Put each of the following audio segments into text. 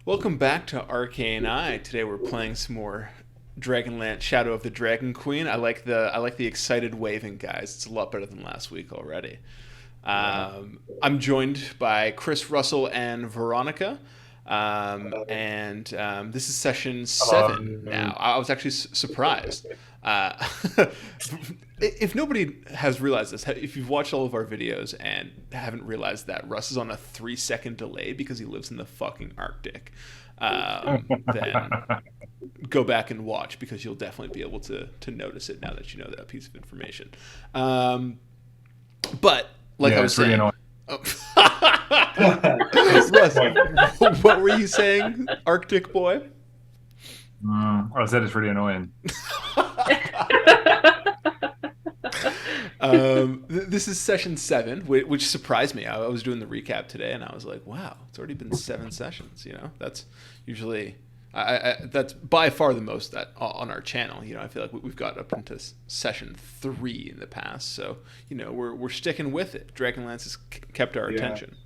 Welcome back to Arcane Eye. Today we're playing some more Dragonlance Shadow of the Dragon Queen. I like the excited waving, guys. It's a lot better than last week already. Yeah. I'm joined by Chris Russell and Veronica. And this is session Hello. 7 now. I was actually surprised. Uh, if nobody has realized this, if you've watched all of our videos and haven't realized that Russ is on a 3 second delay because he lives in the fucking Arctic, then go back and watch because you'll definitely be able to notice it now that you know that piece of information. Um, but like I Yeah, was it's really saying, annoying. oh, It's Russ, like, what were you saying, Arctic boy? I said it's really annoying. This is session 7, which surprised me. I was doing the recap today, and I was like, "Wow, it's already been 7 sessions." That's usually that's by far the most that on our channel. I feel like we've got up into session 3 in the past, so we're sticking with it. Dragonlance has kept our Yeah. attention.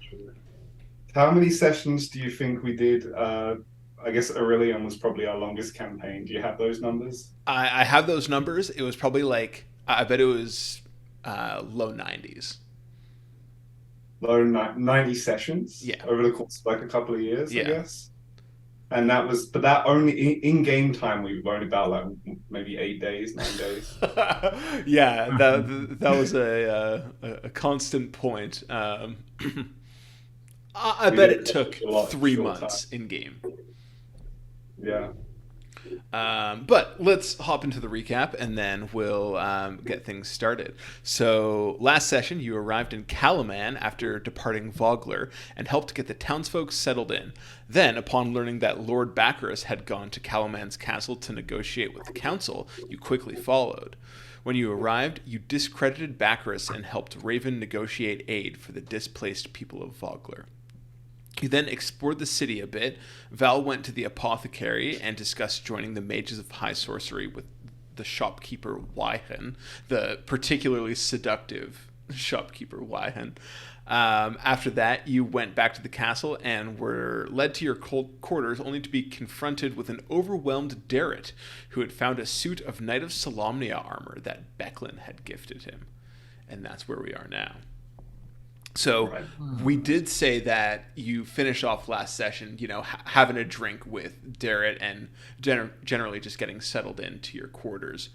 How many sessions do you think we did? I guess Aurelion was probably our longest campaign. Do you have those numbers? I have those numbers. It was probably like I bet it was low 90s. Low 90 sessions Yeah, over the course of like a couple of years, I yeah. guess. And that was, but that only in game time, we were only about like maybe 8 days, 9 days. Yeah, that was a constant point. I We bet did it took a lot in a three short time. months in game. Yeah. But let's hop into the recap and then we'll get things started. So, last session, you arrived in Kalaman after departing Vogler and helped get the townsfolk settled in. Then, upon learning that Lord Baccarus had gone to Kalaman's castle to negotiate with the council, you quickly followed. When you arrived, you discredited Baccarus and helped Raven negotiate aid for the displaced people of Vogler. You then explored the city a bit. Val went to the apothecary and discussed joining the mages of high sorcery with the shopkeeper Wyhan, the particularly seductive shopkeeper Wyhan. After that, you went back to the castle and were led to your quarters only to be confronted with an overwhelmed Darrett, who had found a suit of Knight of Solamnia armor that Becklin had gifted him. And that's where we are now. So Right. we did say that you finished off last session, having a drink with Darrett and generally just getting settled into your quarters.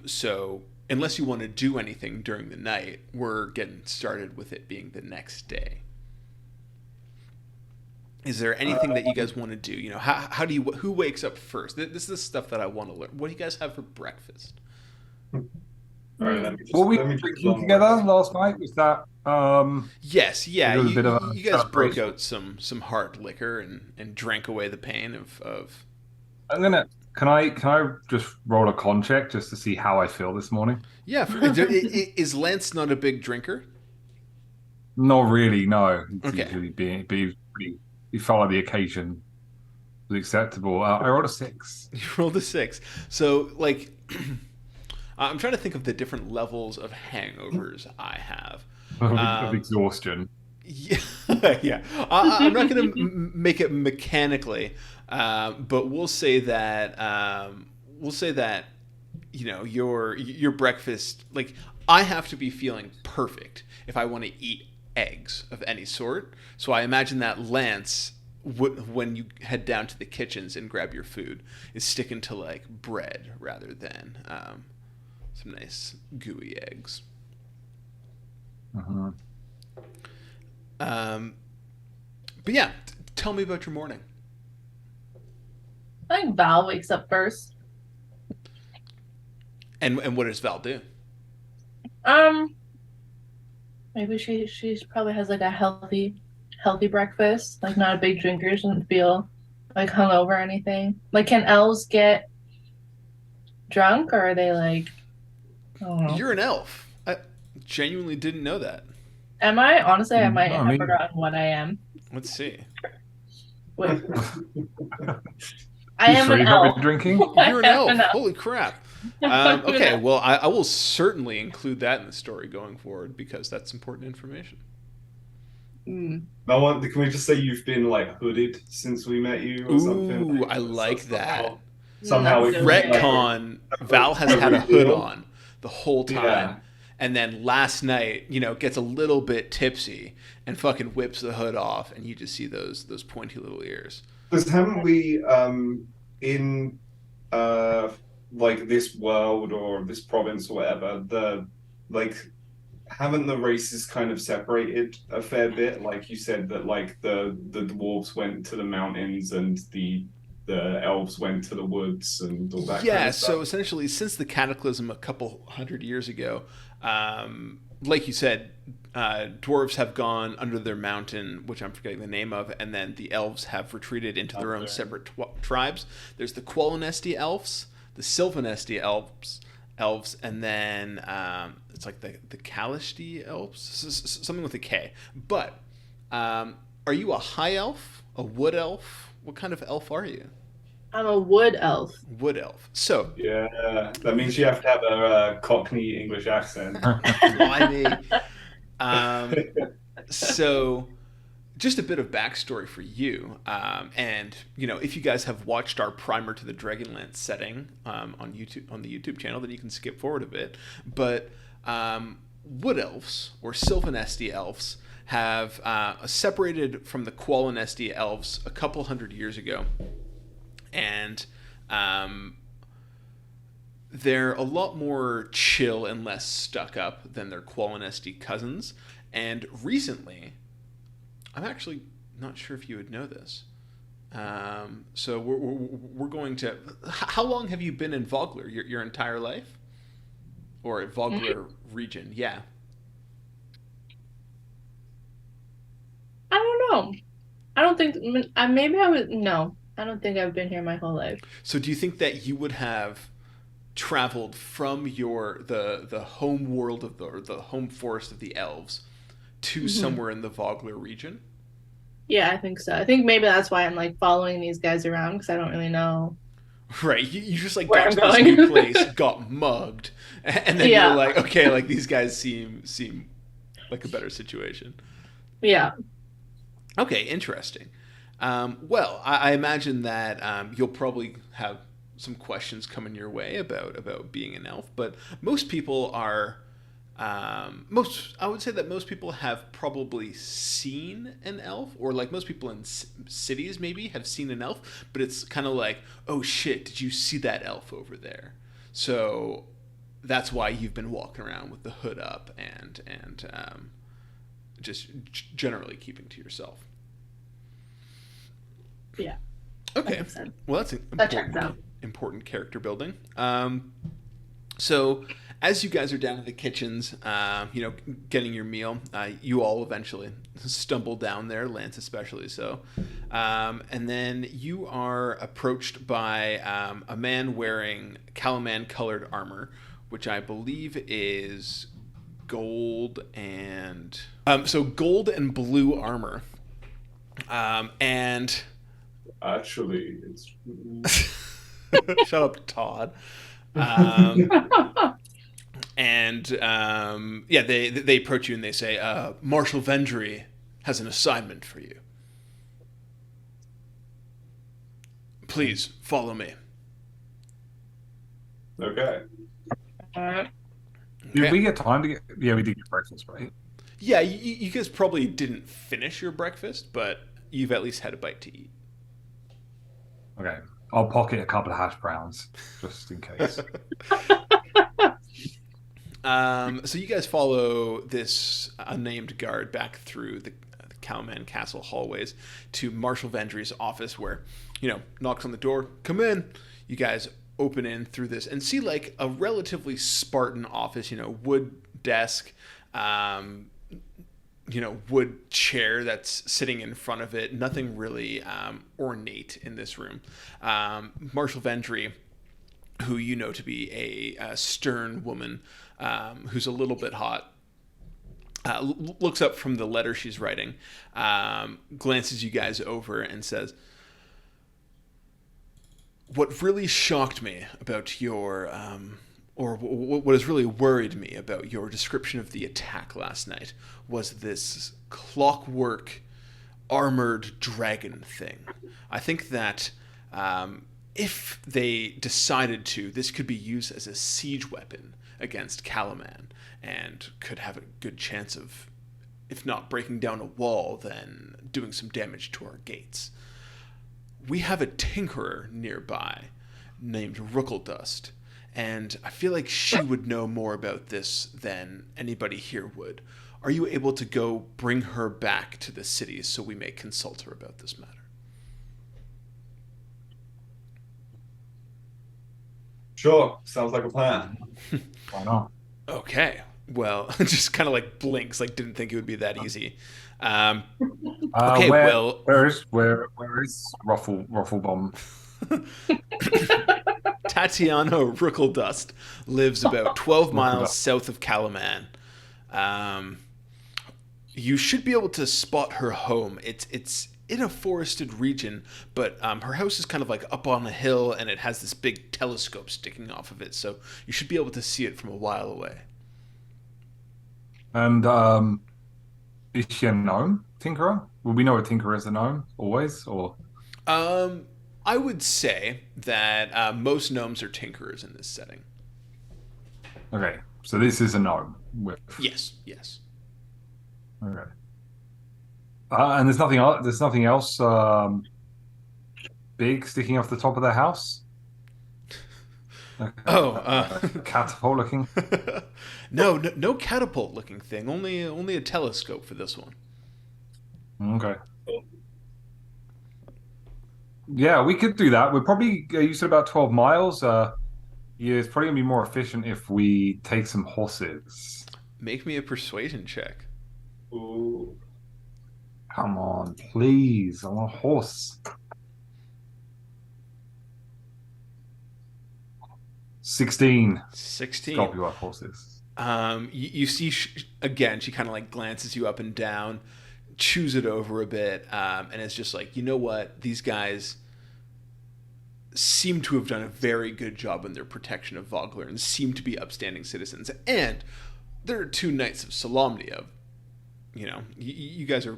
So unless you want to do anything during the night, we're getting started with it being the next day. Is there anything that you guys want to do? How do you who wakes up first? This is the stuff that I want to learn. What do you guys have for breakfast? All right, Were we let me just drinking together last night? Was that Yes, yeah. it was a bit of a You guys broke celebration? out some hard liquor and drank away the pain of. I'm gonna can I just roll a con check just to see how I feel this morning? Yeah, is Lance not a big drinker? Not really, no. It's Okay, usually be pretty you follow the occasion was acceptable. I rolled a 6. you rolled a 6. So like, I'm trying to think of the different levels of hangovers I have. Of Um, exhaustion. yeah, yeah. I'm not going to make it mechanically, but we'll say that your breakfast, like, I have to be feeling perfect if I want to eat eggs of any sort. So I imagine that Lance, when you head down to the kitchens and grab your food, is sticking to like bread rather than some nice gooey eggs. Mhm. Um, but yeah, tell me about your morning. I think Val wakes up first. And what does Val do? Um, Maybe she probably has like a healthy breakfast. Like not a big drinker, doesn't feel like hungover or anything. Like can elves get drunk or are they like I don't know. You're an elf. I genuinely didn't know that. Am I? Honestly, I might No, I have mean, forgotten what I am. Let's see. Wait, I you am sure an you've not elf. been drinking? You're an I elf. am an elf. Holy crap. I'm an Okay, elf. well, I will certainly include that in the story going forward because that's important information. No one. Can we just say you've been like hooded since we met you or something? Ooh, Like, I like that. Somehow That's it good. like Retcon, Val has a had a hood reveal. on the whole time. Yeah. And then last night, gets a little bit tipsy and fucking whips the hood off, and you just see those pointy little ears. Because haven't we in uh like this world or this province or whatever, the like haven't the races kind of separated a fair bit? Like you said that like the dwarves went to the mountains and the elves went to the woods and all that kind Yeah, of so stuff. essentially, since the cataclysm a couple hundred years ago, like you said, dwarves have gone under their mountain, which I'm forgetting the name of, and then the elves have retreated into their own Okay. separate tribes. There's the Qualinesti elves, the Sylvanesti elves, and then it's like the Kalishti elves, something with a K. But are you a high elf, a wood elf? What kind of elf are you? I'm a wood elf. Wood elf. So, Yeah, that means you have to have a Cockney English accent. blimey. So, just a bit of backstory for you. And, if you guys have watched our primer to the Dragonlance setting on YouTube, on the YouTube channel, then you can skip forward a bit. But wood elves, or Sylvanesti elves, have separated from the Qualinesti elves a couple hundred years ago. And they're a lot more chill and less stuck up than their Qualinesti cousins. And recently, I'm actually not sure if you would know this. So we're going to. How long have you been in Vogler? Your entire life, or at Vogler region? Yeah. I don't know. I don't think. Maybe I would. No, I don't think I've been here my whole life. So do you think that you would have traveled from the home world of the home forest of the elves to somewhere in the Vogler region? Yeah, I think so. I think maybe that's why I'm like following these guys around because I don't really know Right, you just like where got I'm to this going. new place, got mugged, and then Yeah. you're like, okay, like these guys seem like a better situation. Yeah. Okay, interesting. Well, I imagine that you'll probably have some questions coming your way about being an elf, but most people are I would say that most people have probably seen an elf, or like most people in cities maybe have seen an elf, but it's kind of like, oh shit, did you see that elf over there? So that's why you've been walking around with the hood up and just generally keeping to yourself. Yeah. Okay. That makes sense. Well, that's That checks out. important character building. So as you guys are down in the kitchens, getting your meal, you all eventually stumble down there, Lance especially so. And then you are approached by a man wearing Kalaman-colored armor, which I believe is gold and... so gold and blue armor. And... Actually, it's Shut up, Todd. And yeah, they approach you and they say, Marshal Vendry has an assignment for you. Please follow me. okay. Did we get time to get? Yeah, we did get breakfast, right? Yeah, you guys probably didn't finish your breakfast, but you've at least had a bite to eat. Okay, I'll pocket a couple of hash browns just in case. So you guys follow this unnamed guard back through the Cowman Castle hallways to Marshal Vendry's office, where, knocks on the door, come in. You guys open in through this and see like a relatively Spartan office, wood desk, wood chair that's sitting in front of it. Nothing really ornate in this room. Marshal Vendry, who you know to be a stern woman, who's a little bit hot, looks up from the letter she's writing, glances you guys over and says, "What really shocked me about your or what has really worried me about your description of the attack last night was this clockwork armored dragon thing. I think that if they decided to, this could be used as a siege weapon against Kalaman and could have a good chance of, if not breaking down a wall, then doing some damage to our gates. We have a tinkerer nearby named Rookledust, and I feel like she would know more about this than anybody here would. Are you able to go bring her back to the city so we may consult her about this matter? Sure, sounds like a plan. Why not? Okay. Well, just kind of like blinks, like didn't think it would be that easy. Okay, well, where is Rufflebomb? Tatiana Rookledust lives about 12 miles Rookledust. south of Kalaman. You should be able to spot her home. It's in a forested region, but her house is kind of like up on a hill, and it has this big telescope sticking off of it, so you should be able to see it from a while away. And is she a gnome tinkerer? Will we know a tinkerer is a gnome always, or? I would say that most gnomes are tinkerers in this setting. Okay, so this is a gnome. Yes. Okay. And there's nothing else. There's nothing else big sticking off the top of the house. Catapult looking. No catapult looking thing. Only a telescope for this one. Okay. Yeah, we could do that. We're probably, you said about 12 miles. Yeah, it's probably going to be more efficient if we take some horses. Make me a persuasion check. Ooh. Come on, please. I want a horse. 16. 16. Got you up horses. You see, again, she kind of like glances you up and down, chews it over a bit, and it's just like, you know what? These guys seem to have done a very good job in their protection of Vogler and seem to be upstanding citizens. And there are 2 Knights of Solamnia. You know, you guys are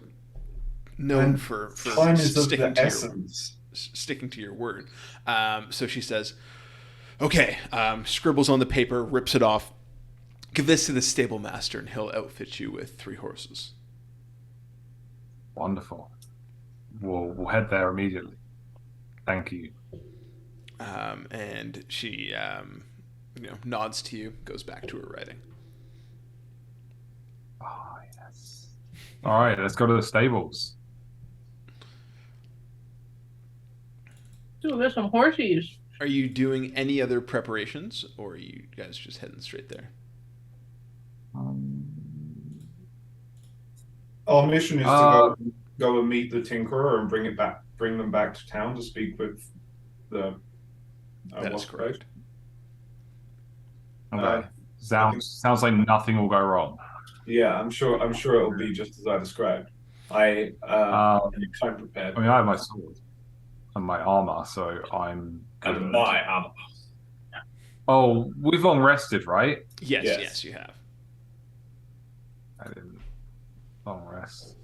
known for time is of sticking the to essence. sticking to your word. So she says, okay, scribbles on the paper, rips it off. Give this to the stable master and he'll outfit you with 3 horses. Wonderful. We'll head there immediately. Thank you. And she, nods to you, goes back to her writing. Oh, yes. All right, let's go to the stables. Dude, there's some horsies. Are you doing any other preparations, or are you guys just heading straight there? Our mission is to go and meet the Tinkerer and bring them back to town to speak with the. That is correct. Okay. Sounds like nothing will go wrong. Yeah, I'm sure it'll be just as I described. I'm prepared. I mean, I have my sword and my armor, so I'm good. And my armor. Oh, we've long rested, right? Yes, you have. I didn't long rest.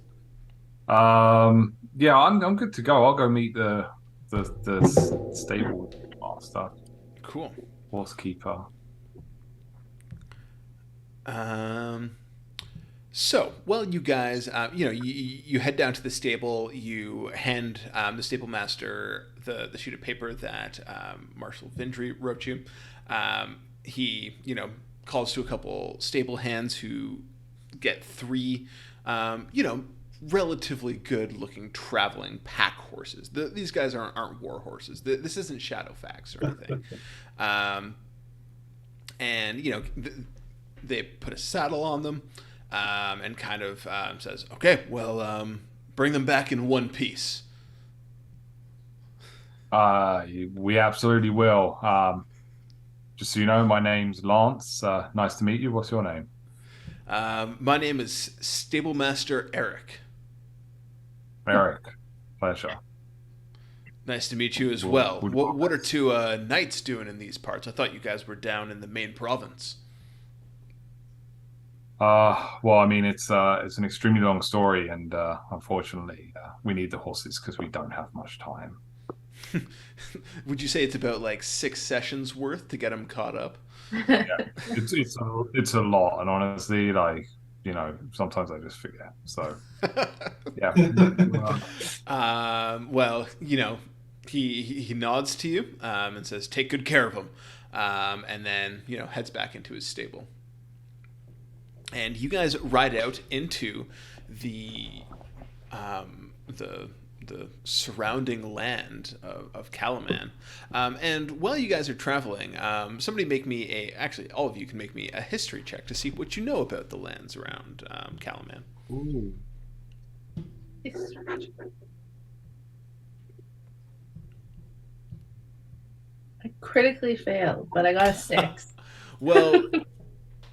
Yeah, I'm good to go. I'll go meet the stable master. Cool. Horsekeeper. So, well, you guys, you head down to the stable. You hand the stable master the sheet of paper that Marshal Vindry wrote you. He, calls to a couple stable hands who get 3, relatively good-looking traveling pack horses. These guys aren't war horses. This isn't Shadowfax or anything. And they put a saddle on them. And kind of says, okay, well, bring them back in one piece. We absolutely will. Just so you know, my name's Lance. Nice to meet you. What's your name? My name is Stablemaster Eric. Eric. Pleasure. Nice to meet you as Would- well. would- What are two knights doing in these parts? I thought you guys were down in the main province. Well, I mean, it's an extremely long story, and unfortunately, we need the horses because we don't have much time. Would you say it's about like 6 sessions worth to get them caught up? Yeah, it's a lot, and honestly, like sometimes I just forget. So yeah. Well, he nods to you and says, "Take good care of him," and then heads back into his stable. And you guys ride out into the the surrounding land of Kalaman. And while you guys are traveling, somebody make me actually, all of you can make me a history check to see what you know about the lands around Kalaman. Ooh. I critically failed, but I got a 6. Well,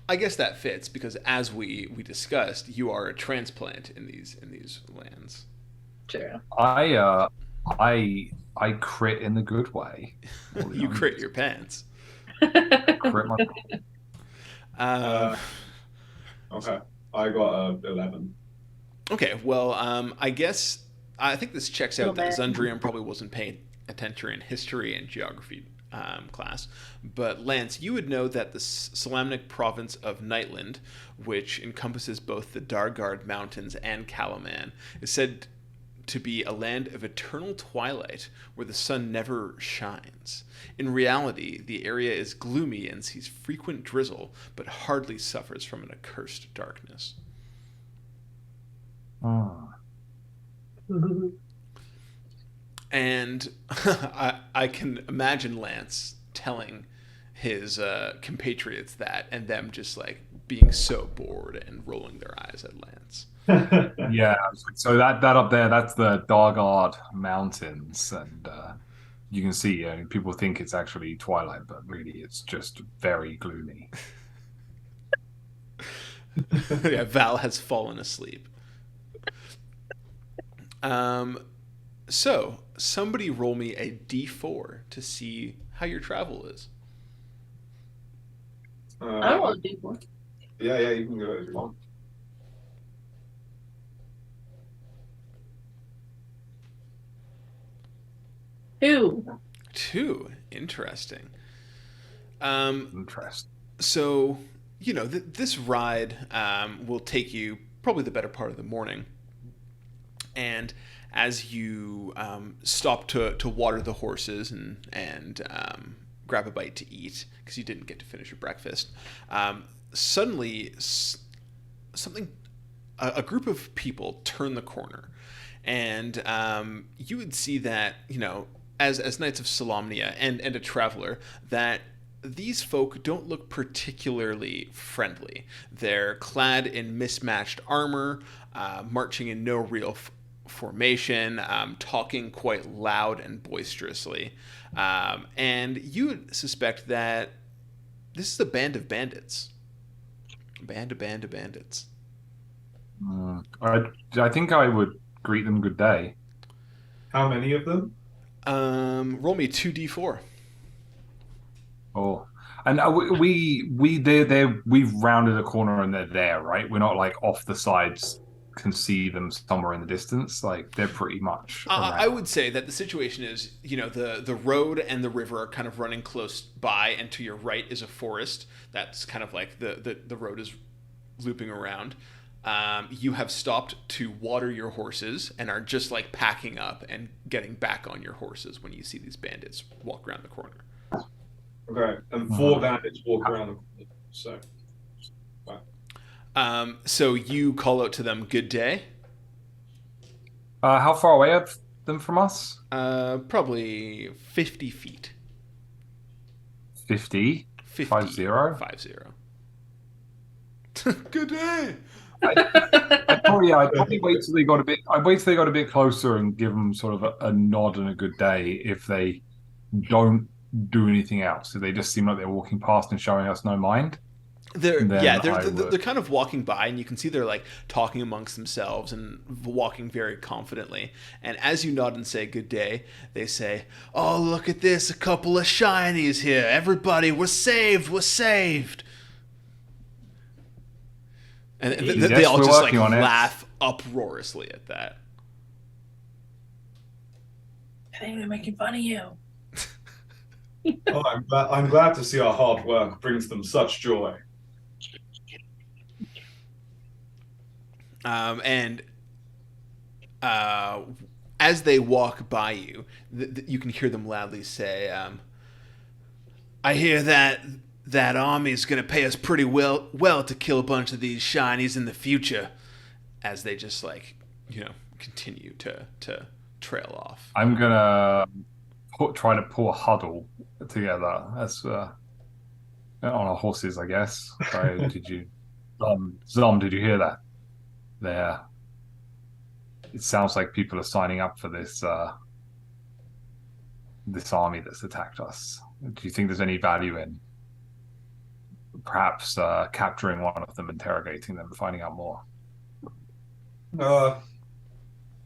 I guess that fits because as we discussed, you are a transplant in these lands. True. I crit in the good way. You crit your pants. Crit my. Okay, I got 11. Okay, well, I think this checks out that Little bit. Zundrium probably wasn't paying attention in history and geography class. But Lance, you would know that the Salamnic province of Nightland, which encompasses both the Dargard Mountains and Kalaman, is said to be a land of eternal twilight where the sun never shines. In reality, the area is gloomy and sees frequent drizzle, but hardly suffers from an accursed darkness. Oh. And I can imagine Lance telling his compatriots that, and them just like being so bored and rolling their eyes at Lance. Yeah, so that up there, that's the Dargard Mountains, and you can see people think it's actually twilight, but really it's just very gloomy. Yeah, Val has fallen asleep. So somebody roll me a d4 to see how your travel is. I rolled a D4. Yeah, you can go if you want. Two. Interesting. Interesting. So, this ride will take you probably the better part of the morning. And as you stop to water the horses and grab a bite to eat, because you didn't get to finish your breakfast, suddenly a group of people turn the corner. And you would see that, as Knights of Solamnia and a traveler, that these folk don't look particularly friendly. They're clad in mismatched armor, marching in no real formation, talking quite loud and boisterously. And you would suspect that this is a band of bandits. A band of bandits. I think I would greet them good day. How many of them? Roll me 2d4. Oh, and we've rounded a corner and they're there, right? We're not like off the sides, can see them somewhere in the distance. Like they're pretty much. I would say that the situation is, the road and the river are kind of running close by, and to your right is a forest. That's kind of like the road is looping around. You have stopped to water your horses and are just like packing up and getting back on your horses when you see these bandits walk around the corner. Okay, and 4 bandits walk around the corner. So, wow. So you call out to them, "Good day." How far away are them from us? Probably 50 feet. 50? 50. 50? 50. Good day. I'd probably wait till they got a bit. I'd wait till they got a bit closer and give them sort of a nod and a good day if they don't do anything else. If they just seem like they're walking past and showing us no mind. They're then they're kind of walking by, and you can see they're like talking amongst themselves and walking very confidently. And as you nod and say good day, they say, "Oh, look at this! A couple of shinies here! Everybody, we're saved! We're saved!" And they all just like laugh uproariously at that. I think they're making fun of you. Oh, I'm glad to see our hard work brings them such joy. And as they walk by you, you can hear them loudly say, "I hear that army is going to pay us pretty well to kill a bunch of these shinies in the future." As they just like, continue to trail off. I'm gonna try to pull a huddle together as on our horses, I guess. So did you, Zom? Did you hear that? There. It sounds like people are signing up for this this army that's attacked us. Do you think there's any value in perhaps capturing one of them, interrogating them, and finding out more?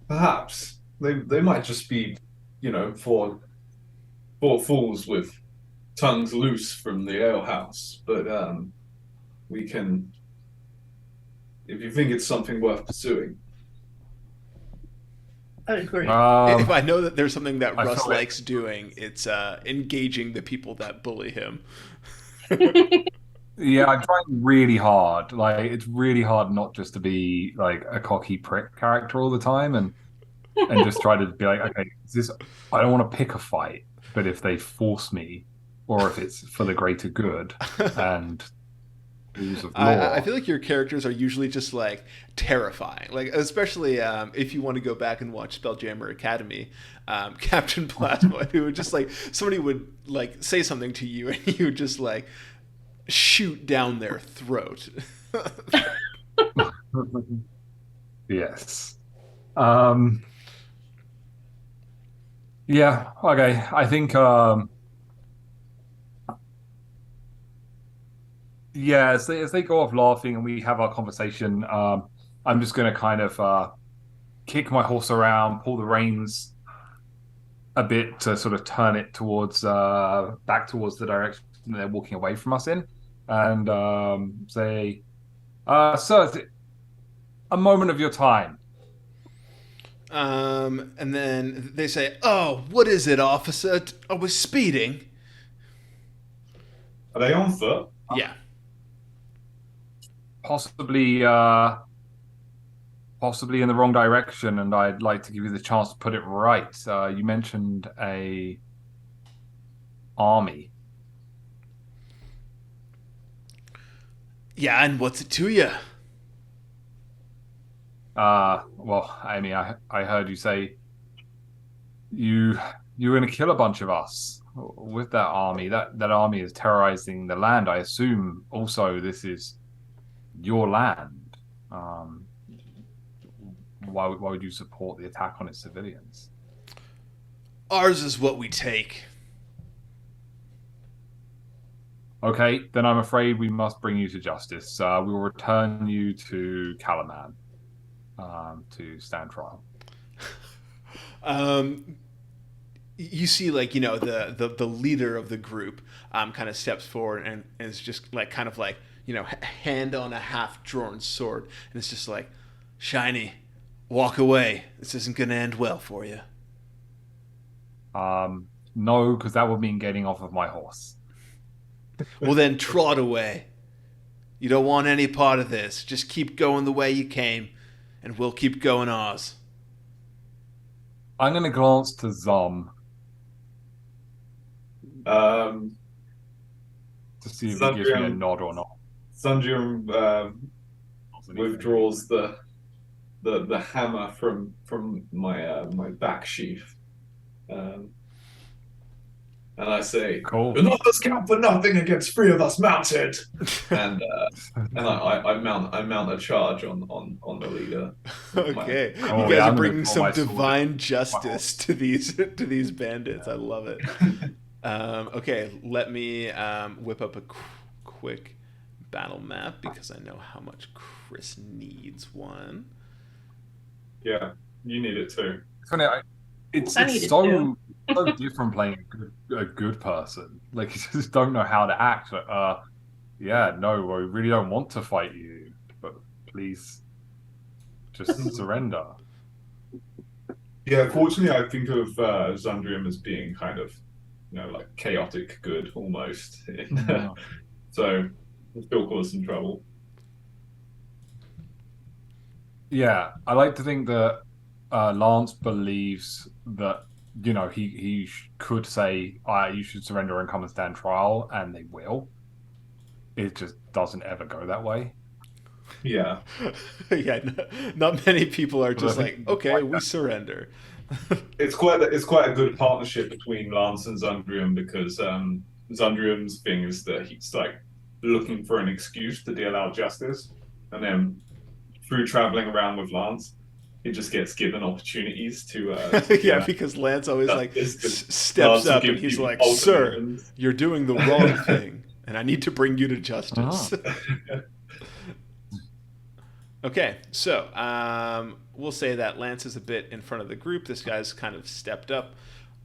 Perhaps they might just be, four fools with tongues loose from the alehouse. But we can, if you think it's something worth pursuing. I agree. If I know that there's something that Russ likes doing, it's engaging the people that bully him. Yeah, I'm trying really hard. Like, it's really hard not just to be like a cocky prick character all the time, and just try to be like, okay, I don't want to pick a fight, but if they force me, or if it's for the greater good and rules of law. I feel like your characters are usually just like terrifying, like especially if you want to go back and watch Spelljammer Academy, Captain Plasma, who would just like somebody would like say something to you and you would just like shoot down their throat. Yes. Yeah, okay. I think yeah, as they go off laughing and we have our conversation, I'm just gonna kind of kick my horse around, pull the reins a bit to sort of turn it towards back towards the direction they're walking away from us in, and say, "Sir, a moment of your time." And then they say, "Oh, what is it, officer? Are we speeding?" Are they on foot? Yeah. Possibly in the wrong direction, and I'd like to give you the chance to put it right. You mentioned a army. Yeah, and what's it to you? Well, Amy, I heard you say you're going to kill a bunch of us with that army. That army is terrorizing the land. I assume also this is your land. Why would you support the attack on its civilians? Ours is what we take. Okay, then I'm afraid we must bring you to justice. We will return you to Kalaman to stand trial. You see, like, the leader of the group kind of steps forward and is just like kind of like, hand on a half-drawn sword, and it's just like, "Shiny, walk away. This isn't going to end well for you." No, because that would mean getting off of my horse. Well, then trot away. You don't want any part of this. Just keep going the way you came, and we'll keep going ours. I'm going to glance to Zom. To see if he gives me a nod or not. Sanjum withdraws the hammer from my my back sheath, and I say, "Cool. "Do not count for nothing against three of us mounted." and I mount a charge on the leader. Okay, you guys are bringing some divine justice to these bandits. I love it. Okay, let me whip up a quick battle map because I know how much Chris needs one. Yeah, you need it too. It's funny, it's I need it so too. so different playing a good person. Like you just don't know how to act. Like, yeah, no, we really don't want to fight you, but please just surrender. Yeah, fortunately, I think of Zundrium as being kind of, like chaotic good almost. Yeah. So it still cause some trouble. Yeah, I like to think that Lance believes that he could say, "You should surrender and come and stand trial," and they will. It just doesn't ever go that way. Yeah. Yeah, not many people are just But I like, think okay, we surrender. It's quite a good partnership between Lance and Zundrium because Zundrium's thing is that he's like looking for an excuse to deal out justice, and then through traveling around with Lance, he just gets given opportunities to Yeah, because Lance always like steps Lance will up give and he's people like, "Sir, ultimatums. you're doing the wrong thing, and I need to bring you to justice." Okay, so we'll say that Lance is a bit in front of the group. This guy's kind of stepped up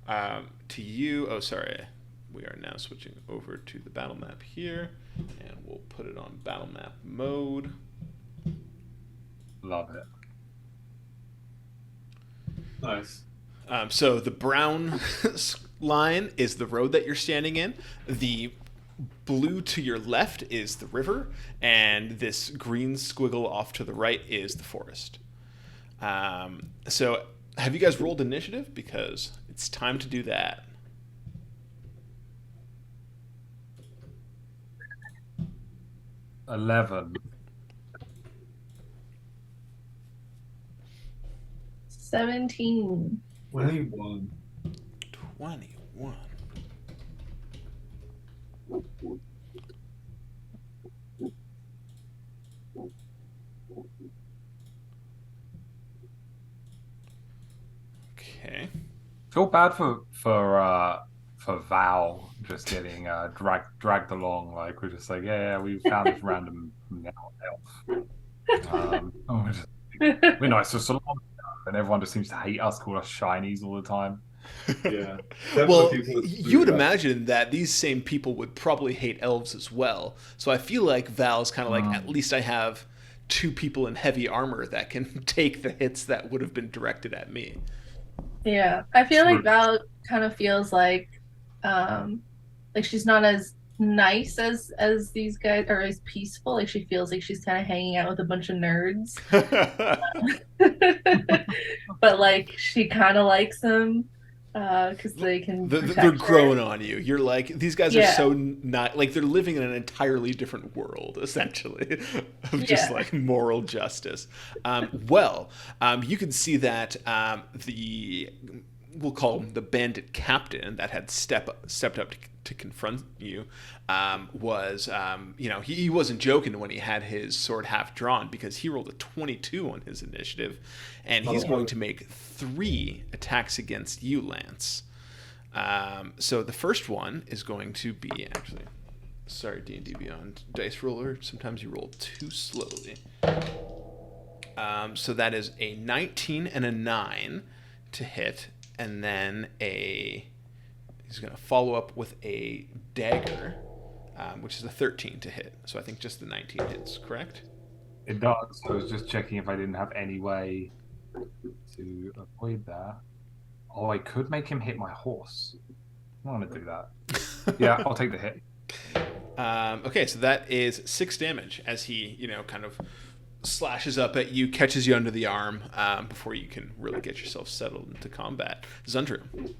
to you. Oh, sorry. We are now switching over to the battle map here, and we'll put it on battle map mode. Love it. Nice. So the brown line is the road that you're standing in. The blue to your left is the river, and this green squiggle off to the right is the forest. So have you guys rolled initiative? Because it's time to do that. $11. 17. 21. 21. Okay. Feel bad for Val just getting dragged along. Like we're just like, yeah, we found this random elf. We're nice for so long, and everyone just seems to hate us, call us shinies all the time. Yeah. Well, you would imagine that these same people would probably hate elves as well. So I feel like Val's kind of like, at least I have two people in heavy armor that can take the hits that would have been directed at me. Yeah, I feel like Val kind of feels like she's not as nice as these guys, or as peaceful. Like she feels like she's kind of hanging out with a bunch of nerds. But like she kind of likes them because they can they're growing on you. You're like, these guys are so not like, they're living in an entirely different world essentially of just like moral justice. You can see that we'll call him the bandit captain that had stepped up to confront you, he wasn't joking when he had his sword half drawn, because he rolled a 22 on his initiative, and he's going to make 3 attacks against you, Lance. So the first one is going to be, actually, sorry, D&D Beyond Dice Roller, sometimes you roll too slowly. So that is a 19 and a 9 to hit, and then he's going to follow up with a dagger, which is a 13 to hit. So I think just the 19 hits, correct? It does. I was just checking if I didn't have any way to avoid that. Oh, I could make him hit my horse. I want to do that. Yeah, I'll take the hit. Okay, so that is 6 damage as he, kind of slashes up at you, catches you under the arm before you can really get yourself settled into combat. Zundrium.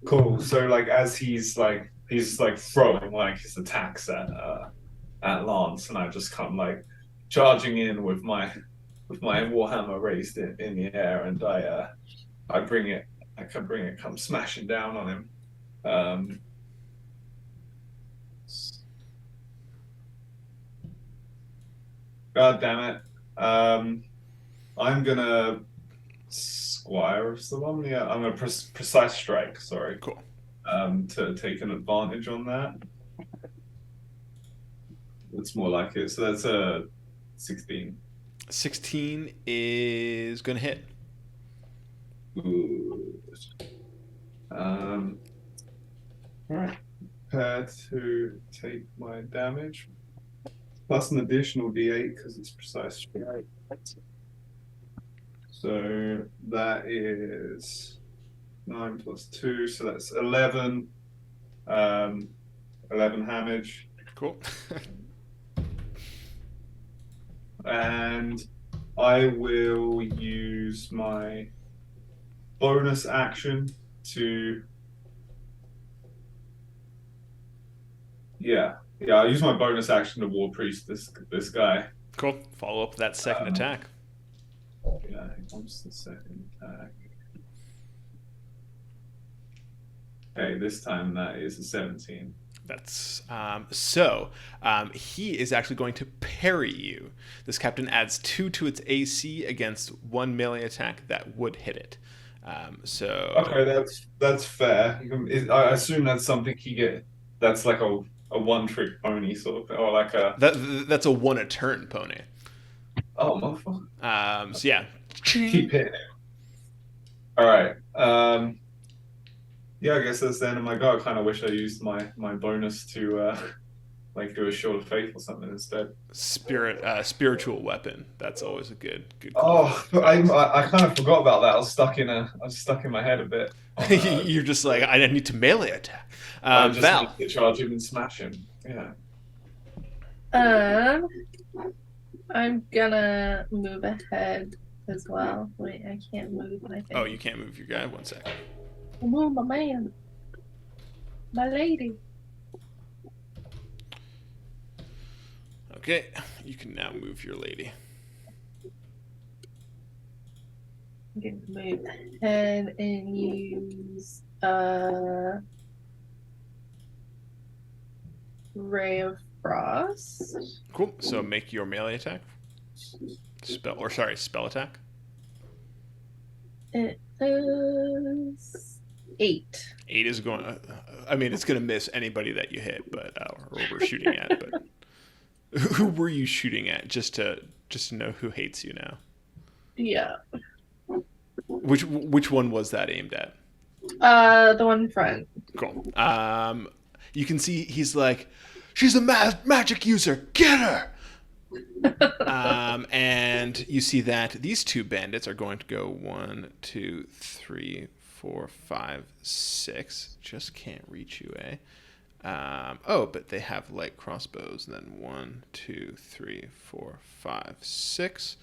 Cool. So like as he's throwing like his attacks at Lance, and I just come like charging in with my warhammer raised in the air, and I bring it come smashing down on him. God damn it. I'm gonna Squire of the one. Yeah, I'm gonna precise strike. Sorry. Cool. To take an advantage on that. That's more like it. So that's a 16. 16 is going to hit. Good. All right. Prepare to take my damage. Plus an additional d8 because it's precise strike. So that is 9 plus 2, so that's 11. 11 damage. Cool. And I will use my bonus action to. Yeah, I'll use my bonus action to War Priest this guy. Cool. Follow up that second attack. Yeah, here comes the second attack. Okay, this time that is a 17. That's he is actually going to parry you. This captain adds 2 to its AC against 1 melee attack that would hit it. Okay, that's fair. I assume that's something he get. That's like a one-trick pony sort of, or like a. That's a 1 a turn pony. Oh, motherfucker. So yeah, keep hitting it. All right. Yeah, I guess that's the end of my go. I kind of wish I used my bonus to like do a shield of faith or something instead. Spiritual weapon. That's always a good. Oh, I kind of forgot about that. I was stuck in my head a bit. You're just like, I need to melee attack. I just Val, need to charge him and smash him. Yeah. I'm gonna move ahead as well. Wait, I can't move. I think. Oh, you can't move your guy. 1 second. Move my man, my lady. Okay, you can now move your lady. I'm gonna move ahead and use Ray of Frost. Cool. So make your melee attack. Spell attack. It is 8. 8 is going. It's going to miss anybody that you hit, but or we're shooting at. But who were you shooting at? Just to know who hates you now. Yeah. Which one was that aimed at? The one in front. Cool. You can see he's like, she's a magic user. Get her. And you see that these 2 bandits are going to go 1, 2, 3, 4, 5, 6. Just can't reach you, eh? But they have light crossbows. And then 1, 2, 3, 4, 5, 6.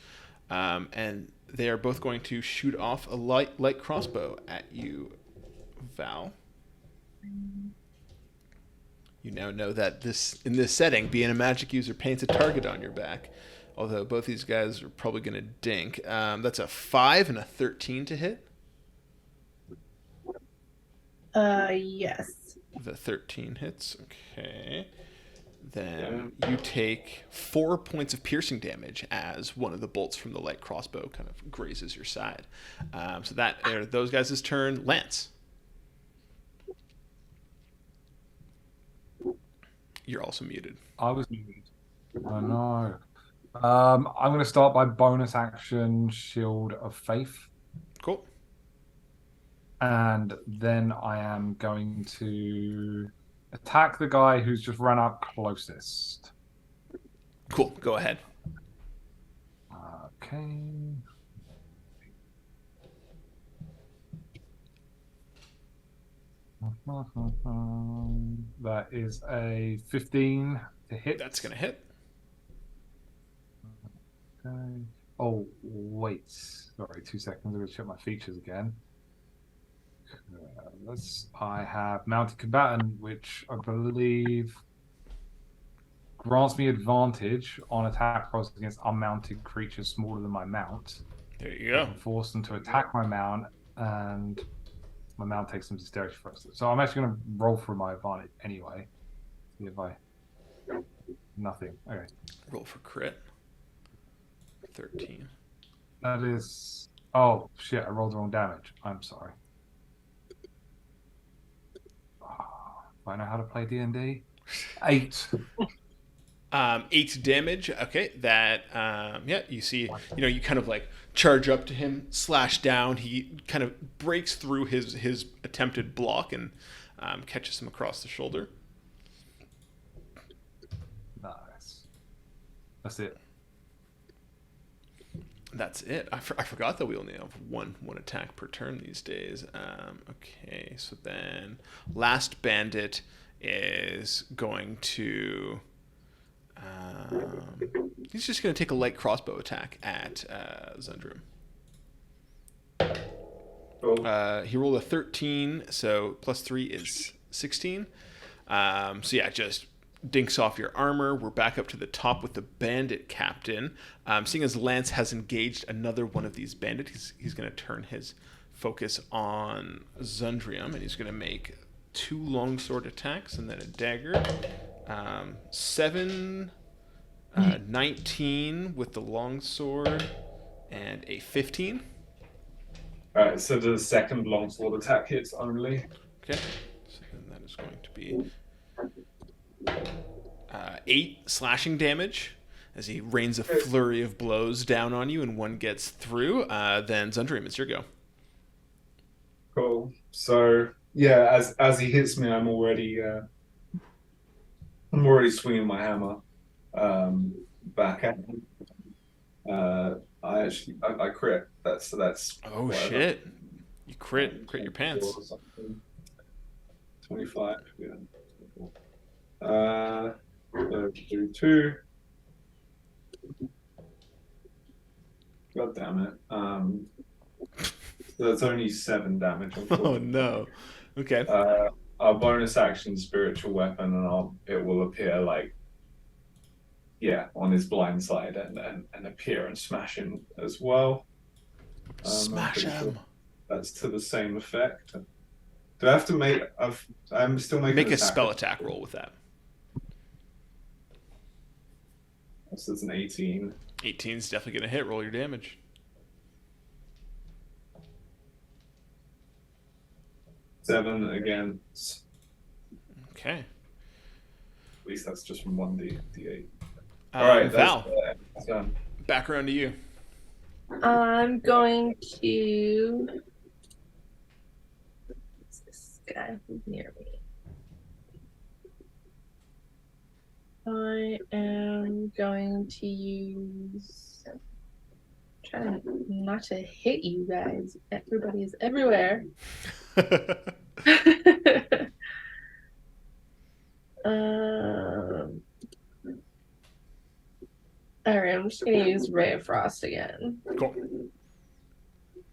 And they are both going to shoot off a light crossbow at you, Val. You now know that in this setting, being a magic user paints a target on your back. Although both these guys are probably going to dink. That's a 5 and a 13 to hit. Yes. The 13 hits. Okay. Then you take 4 points of piercing damage as one of the bolts from the light crossbow kind of grazes your side. So those guys' turn. Lance. You're also muted. I was muted. Oh no. I'm going to start by bonus action Shield of Faith. Cool. And then I am going to attack the guy who's just run up closest. Cool. Go ahead. Okay. That is a 15 to hit. That's going to hit. Okay. Oh, wait. Sorry, 2 seconds. I'm going to check my features again. I have Mounted Combatant, which I believe grants me advantage on attack rolls against unmounted creatures smaller than my mount. There you go. I can force them to attack my mount, and my mount takes them to dexterity first. So I'm actually going to roll for my advantage anyway. See if I... Nothing. Okay. Roll for crit. 13. That is... Oh, shit, I rolled the wrong damage. I'm sorry. Do I know how to play D&D? 8. 8 damage. Okay, that yeah, you see, you kind of like charge up to him, slash down. He kind of breaks through his attempted block and catches him across the shoulder. Nice. That's it. That's it. I forgot that we only have one attack per turn these days. Okay, so then last bandit is going to. He's just going to take a light crossbow attack at Zundrim. Cool. He rolled a 13, so +3 is 16. So yeah, just dinks off your armor. We're back up to the top with the bandit captain. Seeing as Lance has engaged another one of these bandits, he's going to turn his focus on Zundrium, and he's going to make 2 longsword attacks and then a dagger. 7, 19 with the longsword, and a 15. All right, so the second longsword attack hits only. Okay, so then that is going to be 8 slashing damage as he rains a flurry of blows down on you, and one gets through. Then Zundrium, it's your go. Cool. So yeah, as he hits me, I'm already swinging my hammer back at him. I crit. That's Oh whatever. shit! You crit your pants. 25. Yeah. Do 2. God damn it. So that's only 7 damage. Oh no. Okay. A bonus action spiritual weapon, and it will appear on his blind side and appear and smash him as well. Smash him. That's to the same effect. Do I have to make? I'm still making. Make a spell attack roll with that. This is an 18. 18 is definitely going to hit. Roll your damage. Seven again. Okay. At least that's just from 1d8. All right, Val. That's done. Back around to you. I'm going to. What's this guy who's near me? I am going to use. Trying not to hit you guys. Everybody is everywhere. All right, I'm just gonna use Ray of Frost again. Cool.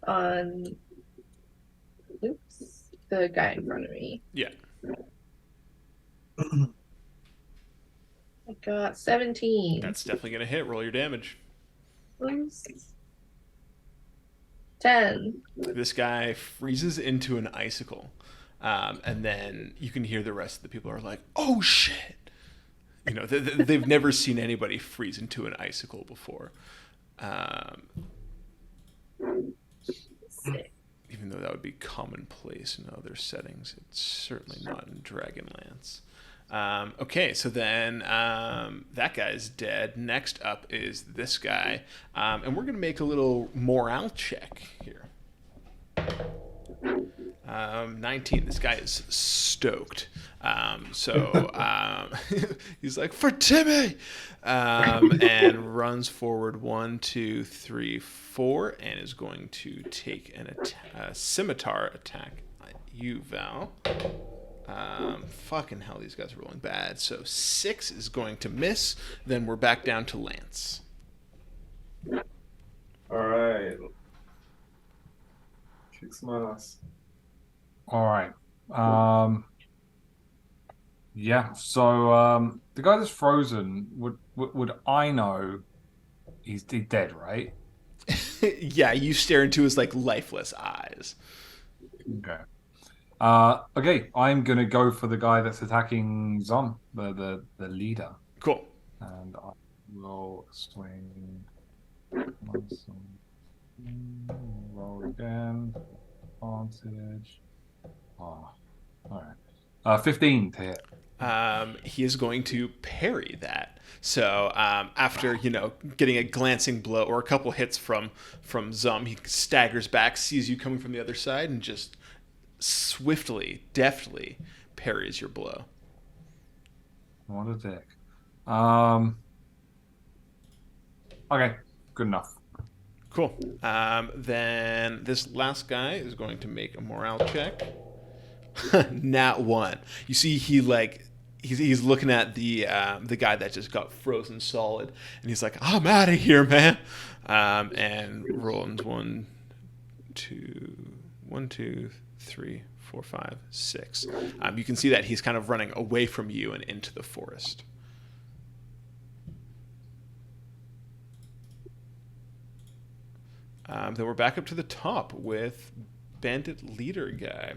On the guy in front of me. Yeah. I got 17. That's definitely going to hit. Roll your damage. 10. This guy freezes into an icicle. And then you can hear the rest of the people are like, oh shit. They've never seen anybody freeze into an icicle before. Sick. Even though that would be commonplace in other settings, it's certainly not in Dragonlance. Okay, so then that guy's dead. Next up is this guy. And we're going to make a little morale check here. 19. This guy is stoked. He's like, for Timmy! And runs forward 1, 2, 3, 4, and is going to take a scimitar attack at you, Val. Fucking hell, these guys are rolling bad. So 6 is going to miss. Then we're back down to Lance. All right. Kick some ass. All right. Yeah. So the guy that's frozen would I know he's dead, right? Yeah, you stare into his lifeless eyes. Okay. Okay. I'm gonna go for the guy that's attacking Zon, the leader, Cool. and I will swing. Roll again. Advantage. Oh, all right. 15 to hit. he is going to parry that. So after getting a glancing blow or a couple hits from Zum, he staggers back, sees you coming from the other side, and just swiftly, deftly parries your blow. What a dick. Okay, good enough. Cool. Then this last guy is going to make a morale check. Nat 1. You see, he's looking at the guy that just got frozen solid, and he's like, "I'm out of here, man." And rolls 1, 2, 3, 4, 5, 6. You can see that he's kind of running away from you and into the forest. Then we're back up to the top with Bandit Leader guy.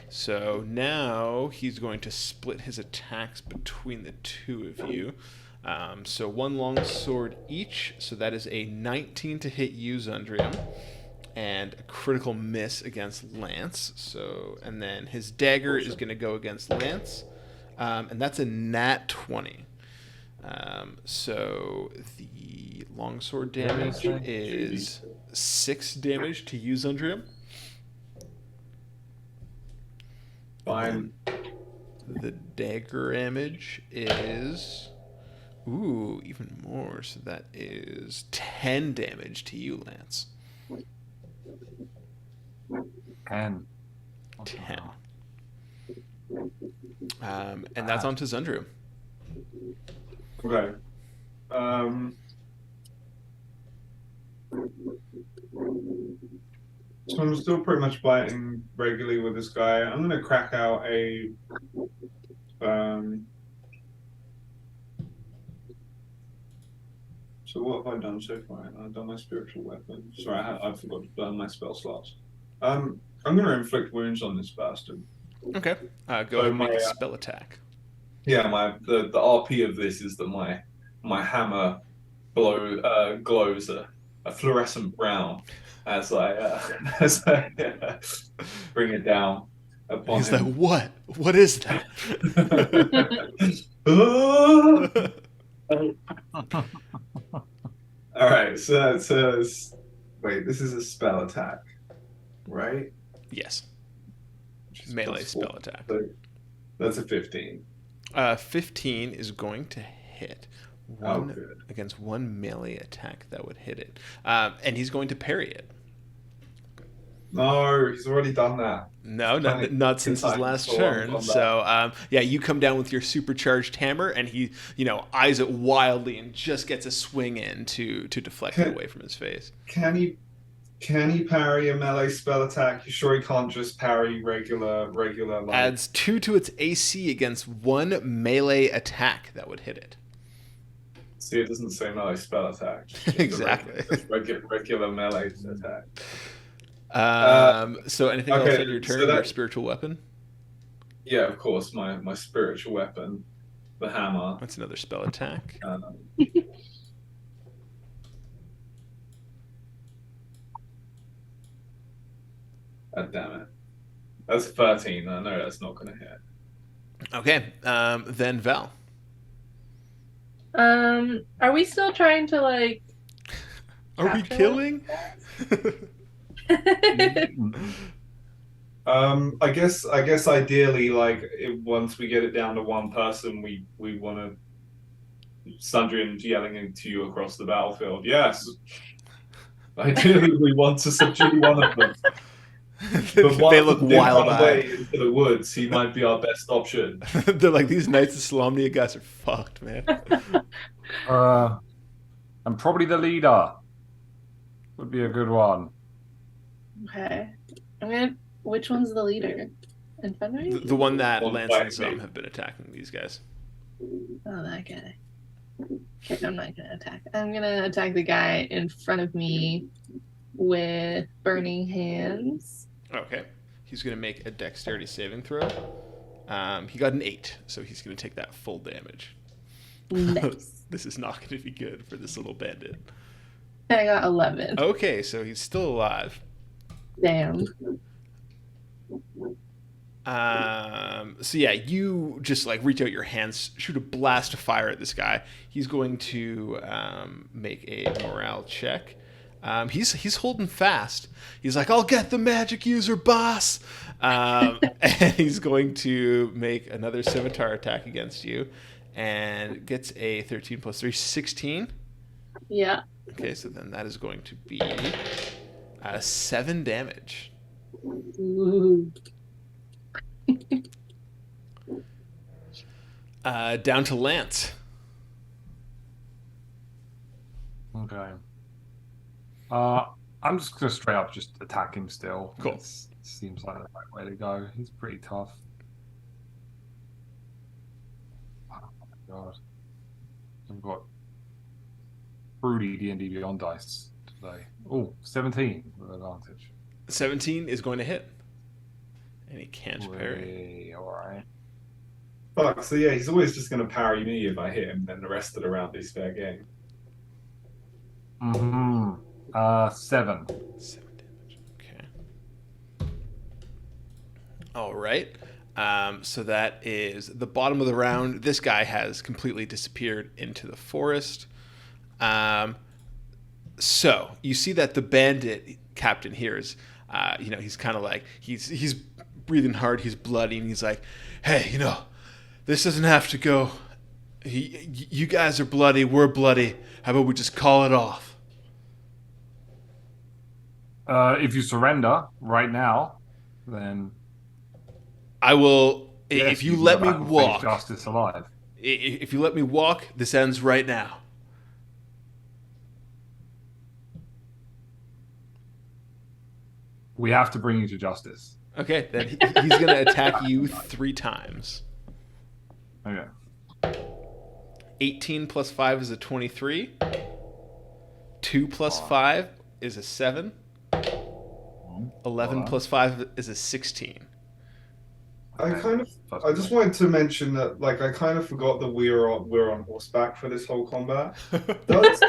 So now he's going to split his attacks between the two of you. So one long sword each. So that is a 19 to hit you, Zundrium, and a critical miss against Lance. So, and then his dagger is going to go against Lance, and that's a nat 20. So the longsword damage is 6 damage to you, Zundrium. Fine. The dagger damage is even more. So that is 10 damage to you, Lance. 10. 10. And that's on to Zundrium. Okay. So I'm still pretty much fighting regularly with this guy. I'm gonna crack out a So what have I done so far? I've done my spiritual weapon. Sorry, I forgot to burn my spell slots. I'm gonna inflict wounds on this bastard. Okay. Go ahead and make a spell attack. Yeah, the RP of this is that my hammer glows a fluorescent brown as I bring it down upon He's him. like, what? What is that? All right, so that says, wait, this is a spell attack, right? Yes. Melee spell attack. So that's a 15. 15 is going to hit against one melee attack that would hit it. And he's going to parry it. No, he's already done that. No, not since his last turn. So, you come down with your supercharged hammer, and he, eyes it wildly and just gets a swing in to deflect it away from his face. Can he parry a melee spell attack? You sure he can't just parry regular? Like... Adds 2 to its AC against one melee attack that would hit it. See, it doesn't say melee spell attack. Exactly. Regular melee attack. So anything else on your turn? Your spiritual weapon? Yeah, of course. My spiritual weapon, the hammer. That's another spell attack. God damn it. That's 13. I know that's not going to hit. Okay. Then Val. Are we still trying to Are we killing? I guess ideally, once we get it down to one person, we want to Sundrian yelling to you across the battlefield. Yes. Ideally, we want to subdue one of them. But they look wild-eyed. Into the woods, he might be our best option. They're like, these Knights of Solamnia guys are fucked, man. I'm probably the leader. Would be a good one. Okay. Which one's the leader? Infantry? The one that Lance and Zum have been attacking these guys. Oh, that guy. Okay, I'm not gonna attack. I'm gonna attack the guy in front of me with burning hands. Okay. He's gonna make a dexterity saving throw. He got an 8, so he's gonna take that full damage. Nice. This is not gonna be good for this little bandit. I got 11. Okay, so he's still alive. Damn. So yeah, you just like reach out your hands, shoot a blast of fire at this guy. He's going to make a morale check. He's holding fast. He's like, "I'll get the magic user, boss," and he's going to make another scimitar attack against you, and gets a 13 plus 3, 16. Yeah. Okay, so then that is going to be 7 damage. Ooh. Down to Lance. Okay. I'm just gonna straight up just attack him still. Cool. It seems like the right way to go. He's pretty tough. Oh my god. I've got fruity D&D Beyond dice today. Oh, 17 with advantage. 17 is going to hit. And he can't parry. Alright. Fuck, so yeah, he's always just going to parry me if I hit him, then the rest of the round is fair game. 7. 7 damage. Okay. All right. So that is the bottom of the round. This guy has completely disappeared into the forest. So you see that the bandit captain here is, he's kind of like he's breathing hard. He's bloody, and he's like, "Hey, this doesn't have to go. You guys are bloody. We're bloody. How about we just call it off?" If you surrender right now, then I will. yes, If you can let go me back and face walk, justice alive. if you let me walk, this ends right now. We have to bring you to justice. Okay, then he's going to attack you 3 times. Okay. 18 plus 5 is a 23. 2 plus 5 is a 7. 11 plus 5 is a 16. I just wanted to mention that, like, I kind of forgot that we're on horseback for this whole combat. Does,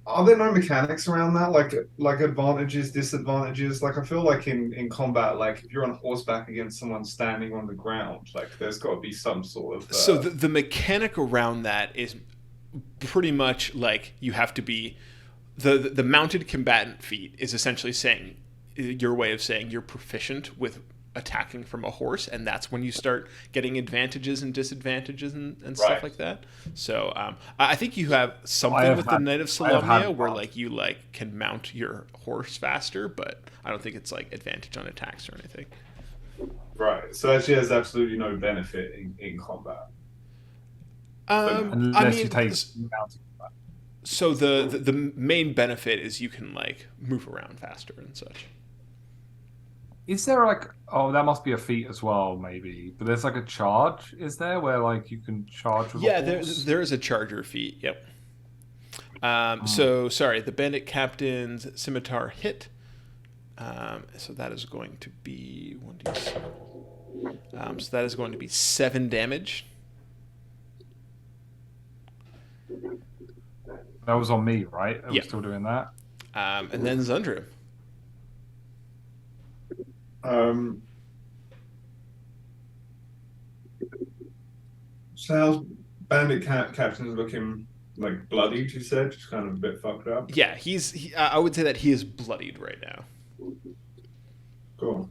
are there no mechanics around that? Like advantages, disadvantages? Like, I feel like in combat, like, if you're on horseback against someone standing on the ground, like, there's got to be some sort of... So the mechanic around that is pretty much like you have to be... The mounted combatant feat is essentially saying... your way of saying you're proficient with attacking from a horse, and that's when you start getting advantages and disadvantages and stuff like that. So I think you have something with the Knight of Salomia where like you like can mount your horse faster, but I don't think it's like advantage on attacks or anything. Right. So actually has absolutely no benefit in combat. Unless you take mounted combat. So the main benefit is you can like move around faster and such. Is there like that must be a feat as well, maybe. But there's like a charge, is there, where like you can charge with a horse? there is a charger feat, yep. So sorry, the bandit captain's scimitar hit. So that is going to be 1d6. So that is going to be 7 damage. That was on me, right? Are we Yeah. still doing that? And then Zundrim. So how's Bandit Captain's looking like bloodied, you said? Just kind of a bit fucked up? Yeah, I would say that he is bloodied right now. Cool.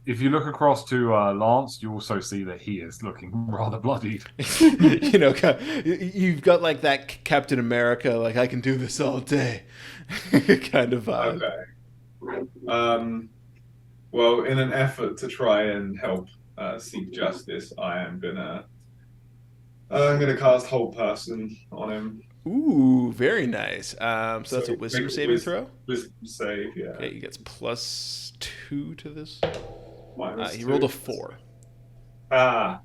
If you look across to Lance, you also see that he is looking rather bloodied. You've got like that Captain America, like I can do this all day kind of vibe. Okay. Well, in an effort to try and help seek justice, I'm gonna cast Hold Person on him. Ooh, very nice. So that's a wisdom saving throw? Wisdom save, yeah. Okay, he gets +2 to this. He -2. rolled a 4. Ah.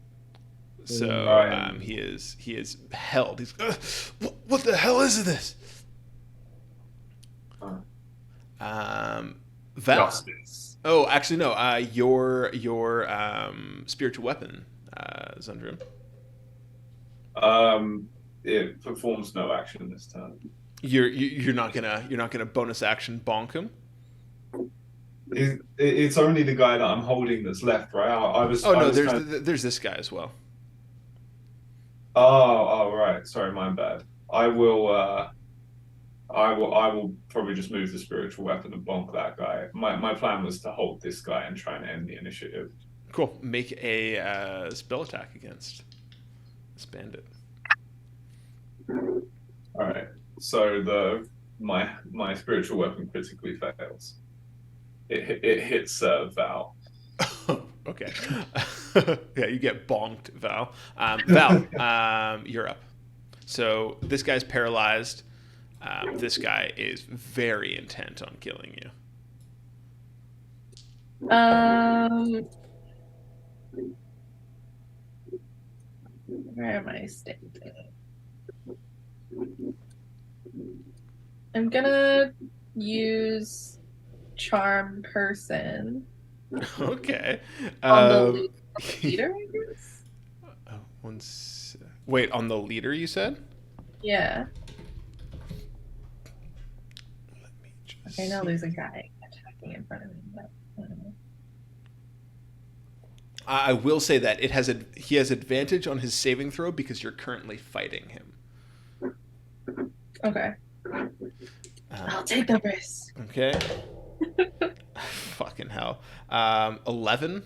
So Right. he is held. He's what the hell is this? Val. Justice. Oh, actually no. Your spiritual weapon, Zundrim. It performs no action this turn. You're not gonna bonus action bonk him. It's only the guy that I'm holding that's left, right? I was. Oh I no, was there's this guy as well. Oh, right. Sorry, my bad. I will. I will probably just move the spiritual weapon and bonk that guy. My plan was to hold this guy and try and end the initiative. Cool. Make a spell attack against this bandit. All right. So my spiritual weapon critically fails. It hits Val. Okay. Yeah, you get bonked, Val. Val, you're up. So this guy's paralyzed. This guy is very intent on killing you. Where am I standing? I'm gonna use Charm Person Okay. on the leader, I guess? Wait, on the leader, you said? Yeah. Let me just I know there's a guy attacking in front of me, but I don't know. I will say that he has advantage on his saving throw because you're currently fighting him. Okay. I'll take the risk. Okay. Fucking hell. 11.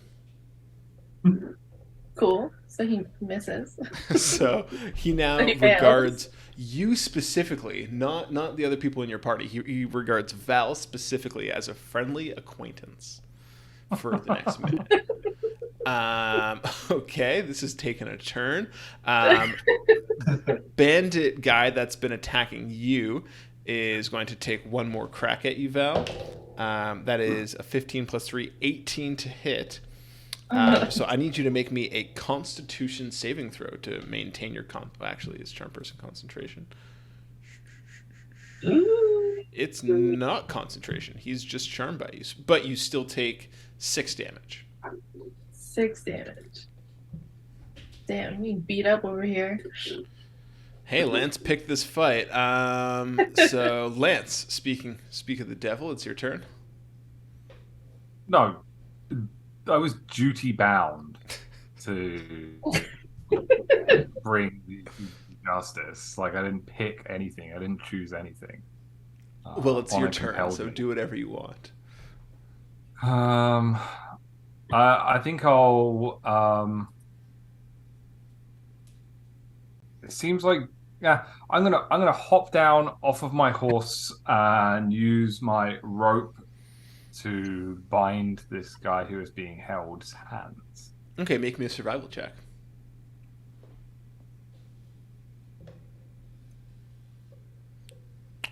Cool. So he misses. So he now He fails. regards you specifically, not the other people in your party. He regards Val specifically as a friendly acquaintance for the next minute. Okay, this has taken a turn. Bandit guy that's been attacking you is going to take one more crack at you, Val. That is a 15 plus 3, 18 to hit. So I need you to make me a Constitution saving throw to maintain your actually, it's Charm Person concentration. It's not concentration. He's just charmed by you, but you still take 6 damage. 6 damage. Damn, you beat up over here. Hey, Lance picked this fight. So Lance, speak of the devil, it's your turn. No, I was duty bound to bring justice. Like I didn't pick anything. I didn't choose anything. Well, it's your Honor turn, compelled so me. do whatever you want. I think I'll. It seems like I'm gonna hop down off of my horse and use my rope to bind this guy who is being held's hands. Okay, make me a survival check.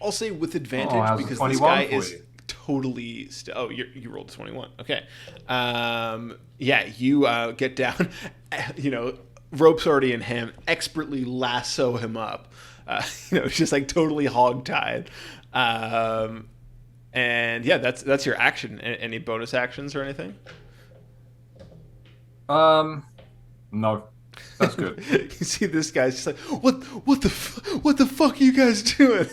I'll say with advantage how's because a this 21 guy for is you? totally. You rolled a 21. Okay. Yeah, you get down. Rope's already in him. Expertly lasso him up. It's just like totally hogtied. And yeah, that's your action. Any bonus actions or anything? No, that's good. You see this guy's just like, what the fuck are you guys doing?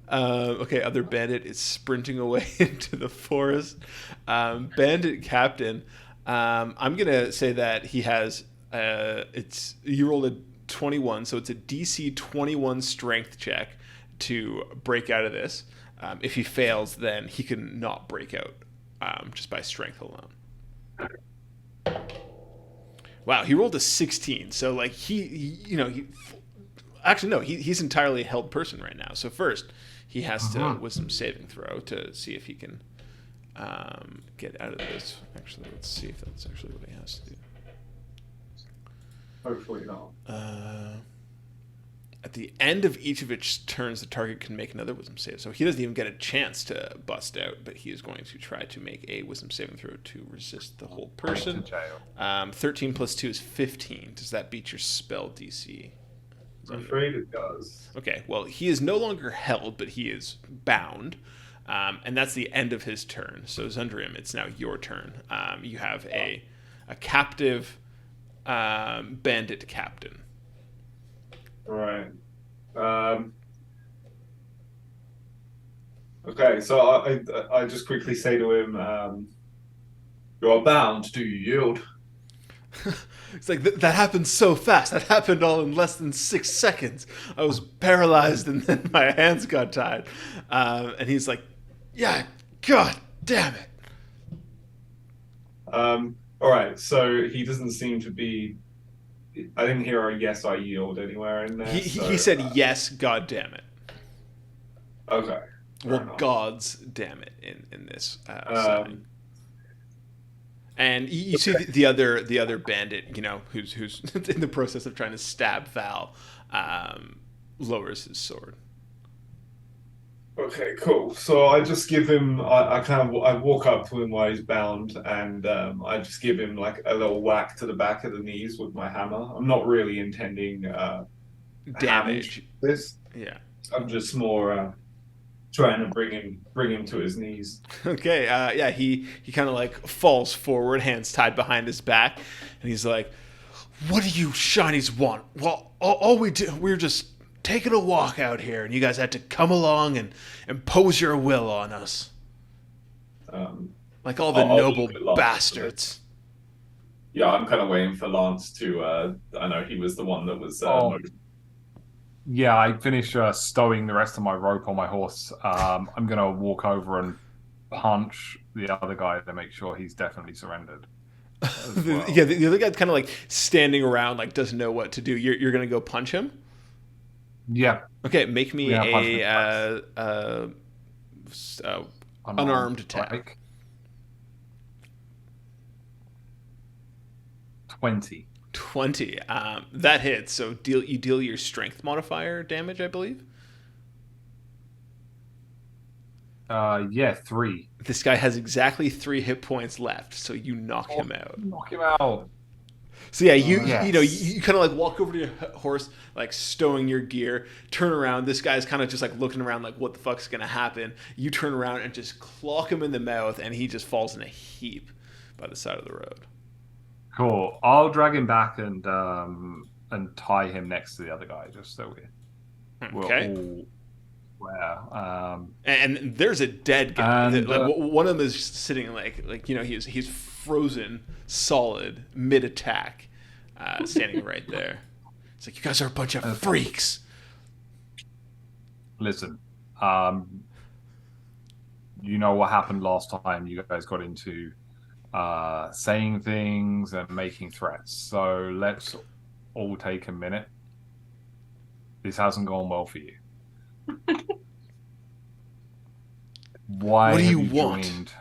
Okay, other bandit is sprinting away into the forest. Bandit captain, I'm gonna say that he has you rolled a 21, so it's a DC 21 strength check to break out of this. If he fails, then he can not break out just by strength alone. Wow, he rolled a 16. So like he's entirely a held person right now. So first, he has to wisdom saving throw to see if he can get out of this. Actually, let's see if that's actually what he has to do. Hopefully not. At the end of each of its turns, the target can make another wisdom save. So he doesn't even get a chance to bust out, but he is going to try to make a wisdom saving throw to resist the whole person. 13 plus 2 is 15. Does that beat your spell DC? I'm afraid it does. Okay, well, he is no longer held, but he is bound. And that's the end of his turn. So Zundrim, it's now your turn. You have a captive bandit captain. Right. Okay, so I just quickly say to him, "You're bound. Do you yield?" It's like that happened so fast. That happened all in less than 6 seconds. I was paralyzed, and then my hands got tied. And he's like, "Yeah, God damn it." All right. So he doesn't seem to be. I didn't hear a yes, I yield anywhere in there. He said yes, God damn it. Okay. Well, enough. gods damn it in this setting. Um, And you see the other bandit, who's in the process of trying to stab Val, lowers his sword. okay, cool. So I just give him. I walk up to him while he's bound, and I just give him like a little whack to the back of the knees with my hammer. I'm not really intending Damage. this. Yeah. I'm just more trying to bring him to his knees. Okay. Yeah. He kind of like falls forward, hands tied behind his back, and he's like, "What do you shinies want? Well, all we were just taking a walk out here, and you guys had to come along and impose your will on us, like all the I'll noble look at Lance. bastards." Yeah, I'm kind of waiting for Lance to. I know he was the one that was. Yeah, I finish stowing the rest of my rope on my horse. I'm going to walk over and punch the other guy to make sure he's definitely surrendered. Well. Yeah, the other guy's kind of like standing around, like doesn't know what to do. You're gonna go punch him? Yeah. Okay, make me Yeah, unarmed attack. 20. 20. That hits. So you deal your strength modifier damage, I believe. Yeah, 3. This guy has exactly 3 hit points left, so you knock him out. Knock him out. So yeah, you Yes. you kind of like walk over to your horse, like stowing your gear, turn around. This guy's kind of just like looking around, like what the fuck's gonna happen. You turn around and just clock him in the mouth, and he just falls in a heap by the side of the road. Cool. I'll drag him back and tie him next to the other guy, just so we're Okay. all aware. And there's a dead guy. And, One of them is sitting like he's frozen solid mid attack, standing right there. It's like, you guys are a bunch of freaks. Listen, you know what happened last time you guys got into saying things and making threats. So let's all take a minute. This hasn't gone well for you. Why What do have you want? joined?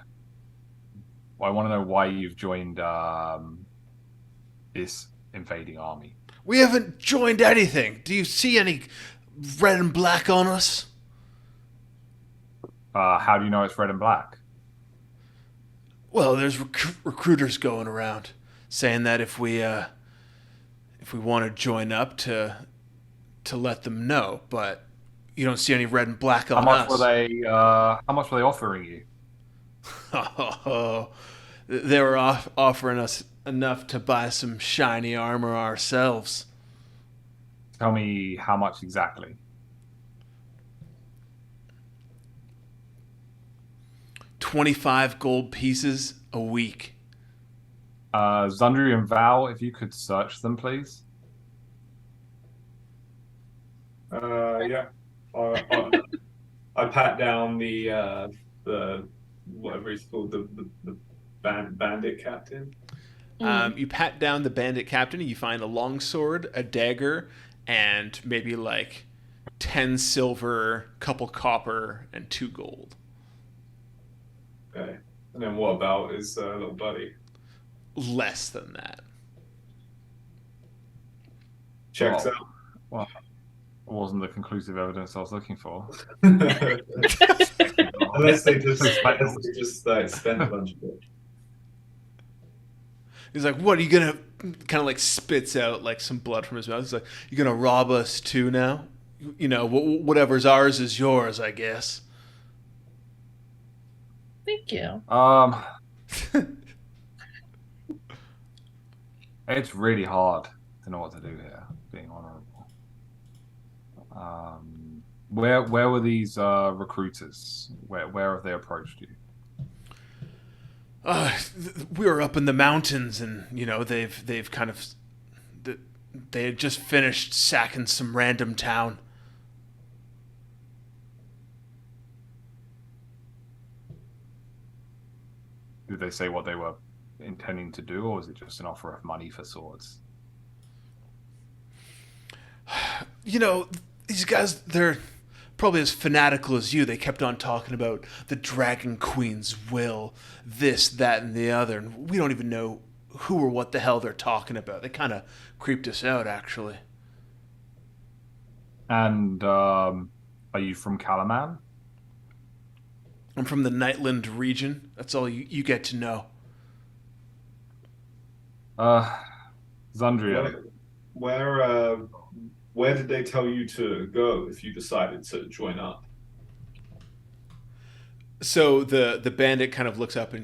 Well, I want to know why you've joined this invading army. We haven't joined anything. Do you see any red and black on us? How do you know it's red and black? Well, there's recruiters going around saying that if we want to join up to let them know, but you don't see any red and black on us. How much were they offering you? Oh, they were offering us enough to buy some shiny armor ourselves. Tell me how much exactly. 25 gold pieces a week. Zundri and Val, if you could search them, please. Yeah. I pat down the whatever he's called, the bandit captain. You pat down the bandit captain, and you find a longsword, a dagger, and maybe like 10 silver, couple copper, and 2 gold. Okay. And then what about his little buddy? Less than that. Checks Well, it wasn't the conclusive evidence I was looking for. out. Unless they just spend a bunch of it. He's like, what, are you gonna, kind of like spits out like some blood from his mouth. He's like, you gonna rob us too now? You know, whatever's ours is yours, I guess. Thank you. It's really hard to know what to do here, being honorable. Where were these recruiters? Where have they approached you? We were up in the mountains, and they've kind of they had just finished sacking some random town. Did they say what they were intending to do, or was it just an offer of money for swords? These guys, they're probably as fanatical as you. They kept on talking about the Dragon Queen's will, this, that, and the other, and we don't even know who or what the hell they're talking about. They kind of creeped us out, actually. And are you from Kalaman? I'm from the Nightland region. That's all you get to know. Zundria. Where did they tell you to go if you decided to join up? So the bandit kind of looks up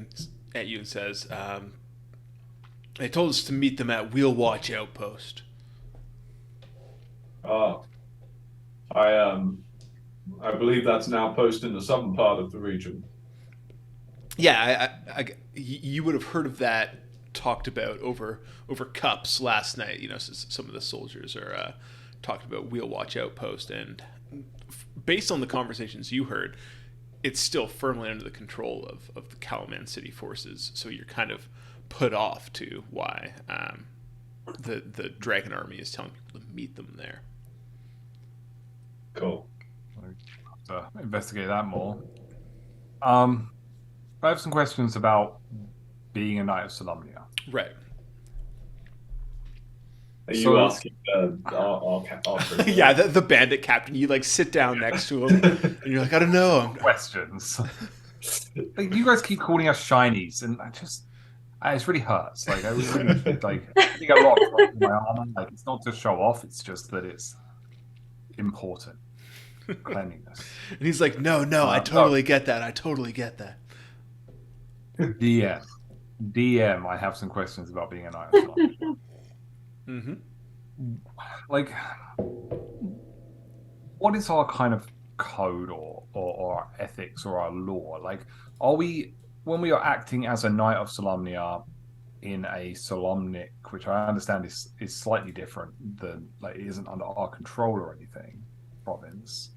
at you and says, they told us to meet them at Wheel Watch Outpost. Oh, I believe that's an outpost in the southern part of the region. Yeah, you would have heard of that talked about over cups last night. Some of the soldiers are talking about Wheel Watch Outpost, and based on the conversations you heard, it's still firmly under the control of the Kalaman City forces. So you're kind of put off to why the Dragon Army is telling people to meet them there. Cool. To investigate that more. I have some questions about being a Knight of Solemnia. Right. Are you asking our yeah, the bandit captain. You sit down next to him, and you're like, I don't know. Questions. You guys keep calling us shinies, and it really hurts. I really I think a lot of my armor. It's not to show off; it's just that it's important. Cleanliness. And he's like, no, I totally get that. I totally get that. DM, I have some questions about being a Knight of Solemnia. Mm-hmm. What is our kind of code or our ethics or our law? Are we, when we are acting as a Knight of Solemnia in a Solemnic, which I understand is slightly different than, it isn't under our control or anything, province,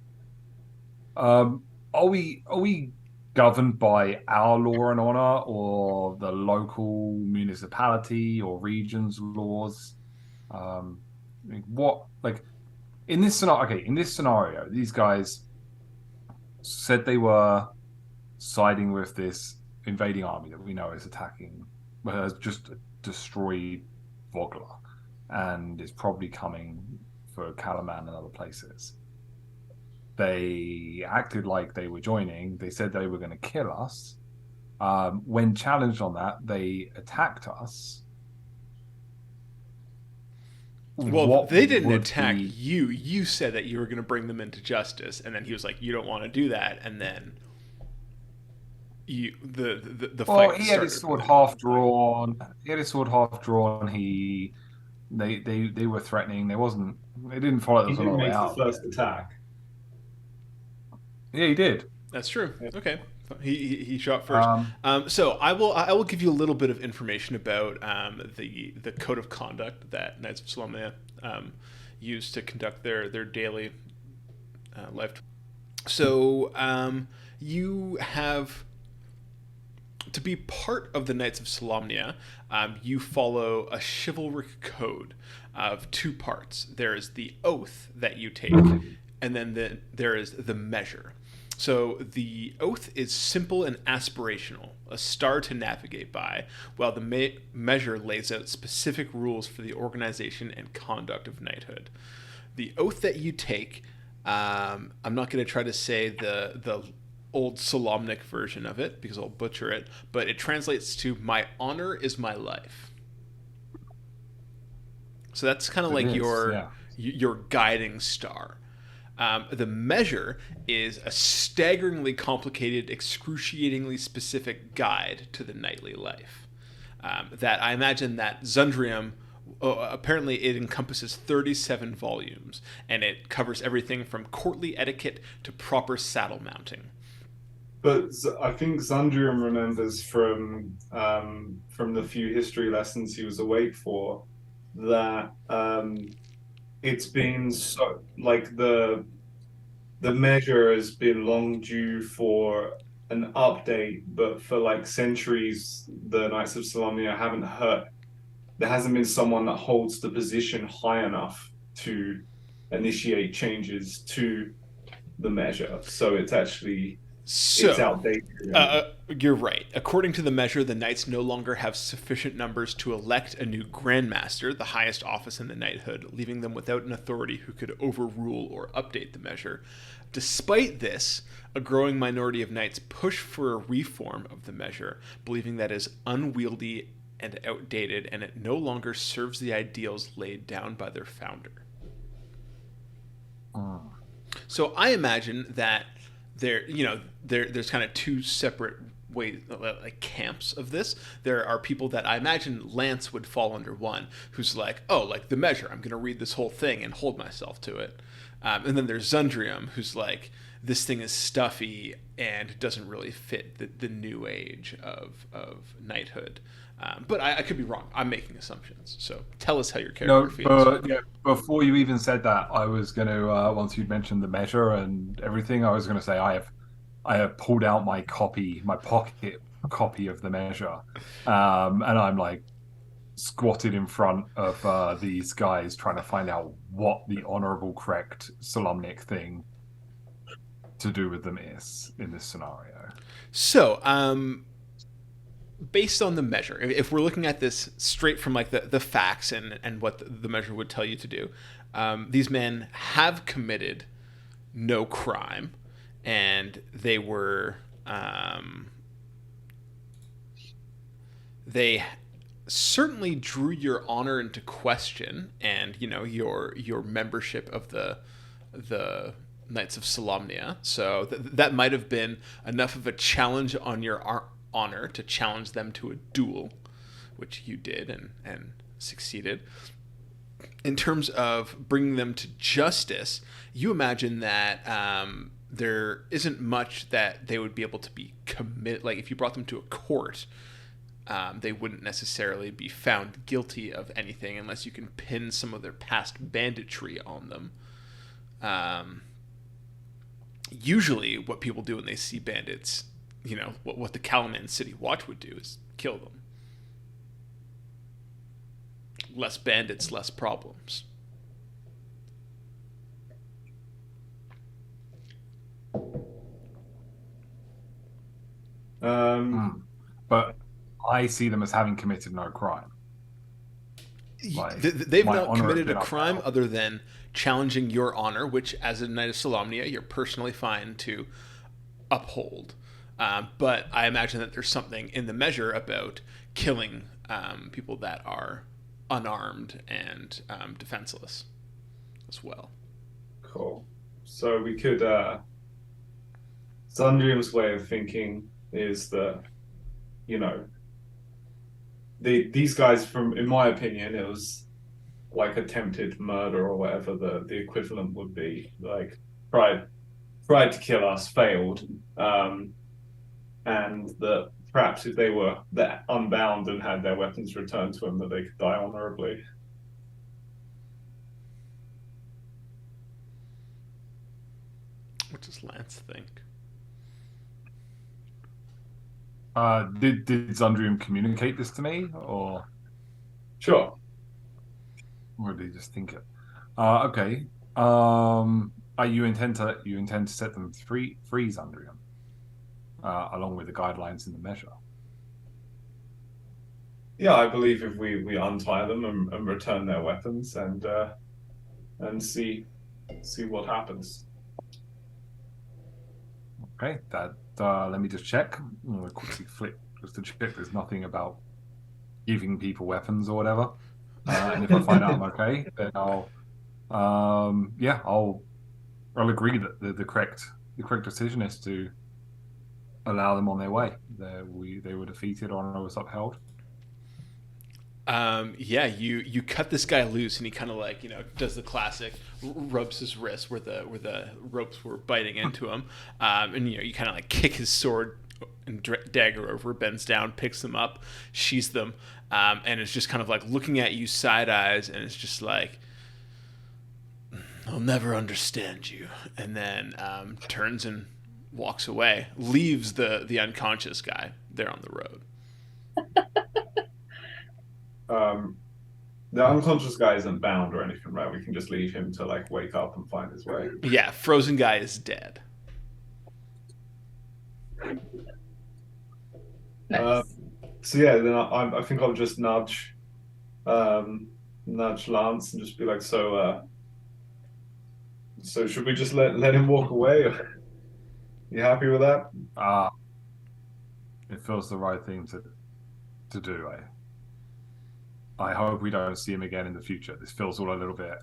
are we governed by our law and honor or the local municipality or region's laws? In this scenario, these guys said they were siding with this invading army that we know is attacking, has just destroyed Vogler and is probably coming for Kalaman and other places. They acted like they were joining. They said they were going to kill us. When challenged on that, they attacked us. Well, they didn't attack you. You said that you were going to bring them into justice, and then he was like, "You don't want to do that," and then the fight. Well, he had his sword half drawn. They were threatening. They didn't follow He us all the didn't way make out. the first attack. Yeah, he did. That's true. Okay, he shot first. So I will give you a little bit of information about the code of conduct that Knights of Solemnia use to conduct their daily life. So you have to be part of the Knights of Solemnia. You follow a chivalric code of two parts. There is the oath that you take, and then there is the measure. So the oath is simple and aspirational, a star to navigate by, while the measure lays out specific rules for the organization and conduct of knighthood. The oath that you take, I'm not going to try to say the old Solemnic version of it because I'll butcher it, but it translates to "my honor is my life." So that's kind of your guiding star. The measure is a staggeringly complicated, excruciatingly specific guide to the knightly life that I imagine that Zundrium Apparently, it encompasses 37 volumes, and it covers everything from courtly etiquette to proper saddle mounting. But I think Zandrium remembers from the few history lessons he was awake for that it's been so like the measure has been long due for an update, but for like centuries, the Knights of Solamnia haven't heard. There hasn't been someone that holds the position high enough to initiate changes to the measure. So it's actually it's outdated. You're right. According to the measure, the knights no longer have sufficient numbers to elect a new grandmaster, the highest office in the knighthood, leaving them without an authority who could overrule or update the measure. Despite this, a growing minority of knights push for a reform of the measure, believing that it is unwieldy and outdated, and it no longer serves the ideals laid down by their founder. So I imagine that there's kind of two separate ways, like camps of this. There are people that I imagine Lance would fall under one, who's like, oh, like the measure, I'm going to read this whole thing and hold myself to it. And then there's Zundrium, who's like, this thing is stuffy and doesn't really fit the new age of knighthood. But I could be wrong. I'm making assumptions. So tell us how your character feels. Yeah, before you even said that, I was going to, once you'd mentioned the measure and everything, I was going to say I have pulled out my pocket copy of the measure. And I'm like squatted in front of these guys trying to find out what the honorable, correct Solamnic thing to do with them is in this scenario. So, based on the measure, if we're looking at this straight from like the facts and what the measure would tell you to do, these men have committed no crime, and they were they certainly drew your honor into question, and your membership of the Knights of Solamnia. So that might have been enough of a challenge on your honor to challenge them to a duel, which you did and succeeded. In terms of bringing them to justice, you imagine that there isn't much that they would be able to be committed. Like if you brought them to a court, they wouldn't necessarily be found guilty of anything unless you can pin some of their past banditry on them. Usually what people do when they see bandits, what the Kalaman City Watch would do is kill them. Less bandits, less problems. But I see them as having committed no crime. They've not committed a crime other than challenging your honor, which as a Knight of Solamnia, you're personally fine to uphold. But I imagine that there's something in the measure about killing people that are unarmed and defenseless as well. Cool. So we could Zundrium's way of thinking is that these guys, in my opinion, it was like attempted murder or whatever the equivalent would be. Like tried to kill us, failed, and that perhaps if they were unbound and had their weapons returned to them, that they could die honorably. What does Lance think? Did Zundrium communicate this to me, or Sure. did he just think it? Okay. You intend to set them free, Zundrium, along with the guidelines in the measure. Yeah, I believe if we untie them and return their weapons and see what happens. Okay, that let me just check. I'm gonna quickly flip just to check there's nothing about giving people weapons or whatever. And if I find out I'm okay, then I'll agree that the correct decision is to allow them on their way. They were defeated, honor was upheld. Yeah, you cut this guy loose, and he kind of like does the classic, rubs his wrist where the ropes were biting into him, and you kind of like kick his sword and dagger over, bends down, picks them up, sheaths them, and is just kind of like looking at you side eyes, and it's just like, I'll never understand you, and then turns and walks away, leaves the unconscious guy there on the road. The unconscious guy isn't bound or anything, right? We can just leave him to like wake up and find his way. Yeah, frozen guy is dead. Nice. So yeah, then I think I'll just nudge Lance and just be like, so should we just let him walk away? You happy with that? It feels the right thing to do. I hope we don't see him again in the future. This feels all a little bit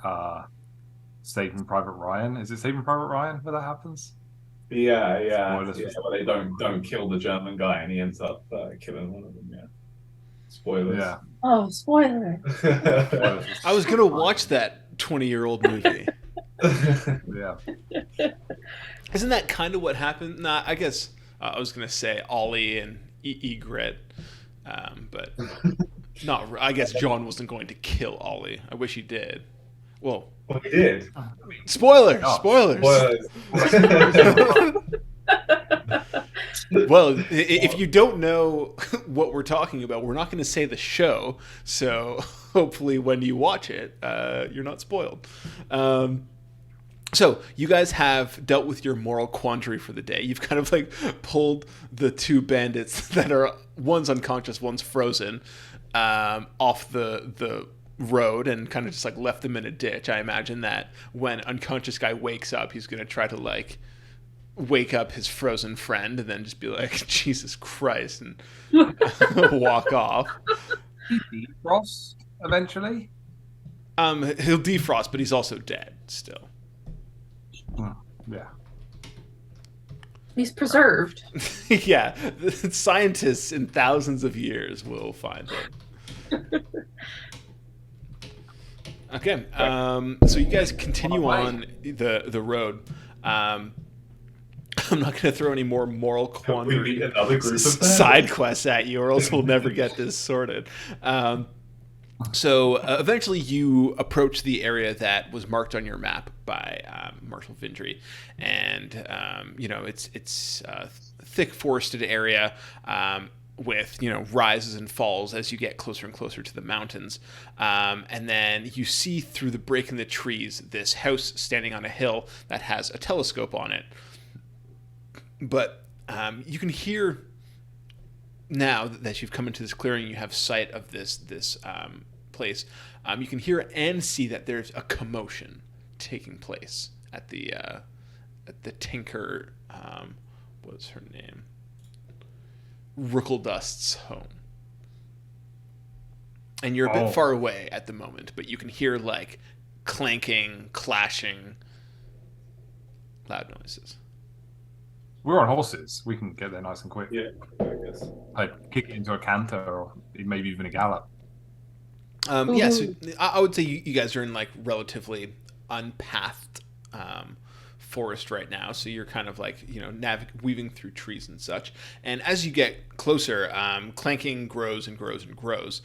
Saving Private Ryan. Is it Saving Private Ryan where that happens? Yeah. Spoilers. Yeah, well, they don't kill the German guy, and he ends up killing one of them. Yeah. Spoilers. Yeah. Oh, spoiler. I was gonna watch that 20-year-old movie. Yeah. Isn't that kind of what happened? Nah, I guess I was gonna say Ollie and Egret, but not. I guess John wasn't going to kill Ollie. I wish he did. Well, he did. Spoilers. Oh, Spoilers. Well, if you don't know what we're talking about, we're not going to say the show. So hopefully, when you watch it, you're not spoiled. So you guys have dealt with your moral quandary for the day. You've kind of like pulled the two bandits that are, one's unconscious, one's frozen, off the road, and kind of just like left them in a ditch. I imagine that when unconscious guy wakes up, he's going to try to like wake up his frozen friend and then just be like, Jesus Christ, and walk off. He defrost eventually. He'll defrost, but he's also dead still. Yeah. He's preserved. Yeah, the scientists in thousands of years will find him. Okay, so you guys continue on the road. I'm not going to throw any more moral quandary side quests at you, or else we'll never get this sorted. So eventually you approach the area that was marked on your map by Marshal Vindry, and it's a thick forested area with rises and falls as you get closer and closer to the mountains, and then you see through the break in the trees this house standing on a hill that has a telescope on it. But you can hear, now that you've come into this clearing, you have sight of this place. You can hear and see that there's a commotion taking place at the Tinker. What's her name? Rookeldust's home. And you're a bit far away at the moment, but you can hear like clanking, clashing, loud noises. We're on horses. We can get there nice and quick. Yeah, I guess. Like kick it into a canter, or maybe even a gallop. Yeah, so I would say you guys are in like relatively unpathed forest right now, so you're kind of like weaving through trees and such. And as you get closer, clanking grows and grows and grows.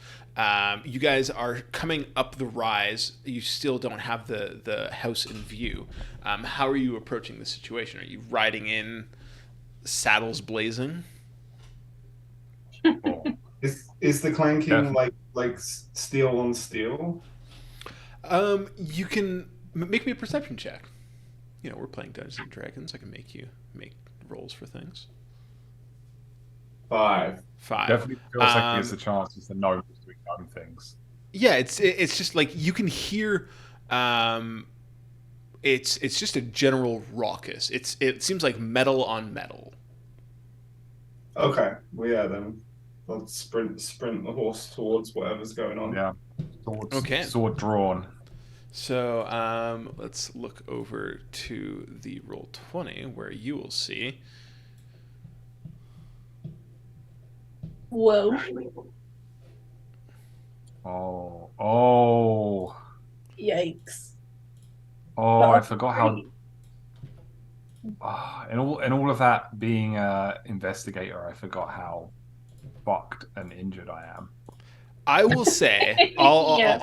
You guys are coming up the rise. You still don't have the house in view. How are you approaching the situation? Are you riding in, saddles blazing? Is the clanking like steel on steel? You can make me a perception check. We're playing Dungeons and Dragons. I can make you make rolls for things. 5. Definitely feels like he has the chances to know who's doing dumb things. Yeah, it's just like you can hear. It's just a general raucous. It seems like metal on metal. Okay, well yeah, then let's sprint the horse towards whatever's going on. Yeah. Sword drawn. So let's look over to the Roll20, where you will see. Whoa. Oh. Yikes. I forgot how. In all of that being a investigator, I forgot how fucked and injured I am. I will say, Yeah,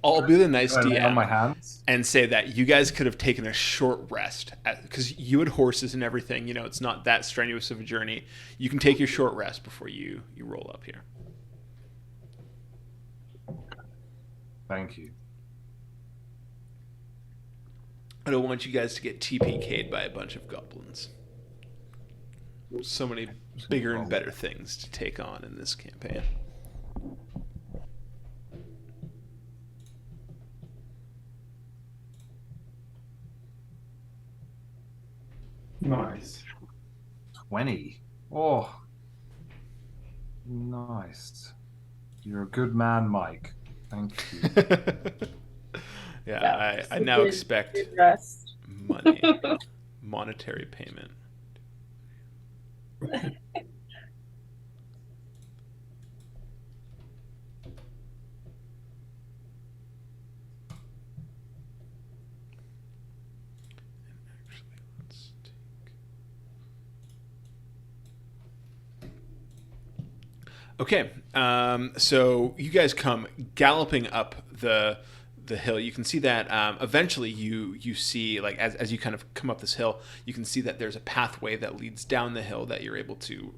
I'll be the nice Can I lay on my DM hands? and say that you guys could have taken a short rest because you had horses and everything. You know, it's not that strenuous of a journey. You can take your short rest before you roll up here. Thank you. I don't want you guys to get TPK'd by a bunch of goblins. So many bigger and better things to take on in this campaign. Nice. 20. Oh, nice. You're a good man, Mike. Thank you. Yeah, I now expect good rest. money, monetary payment. Okay, so you guys come galloping up the hill. You can see that eventually you see, like, as you kind of come up this hill, you can see that there's a pathway that leads down the hill that you're able to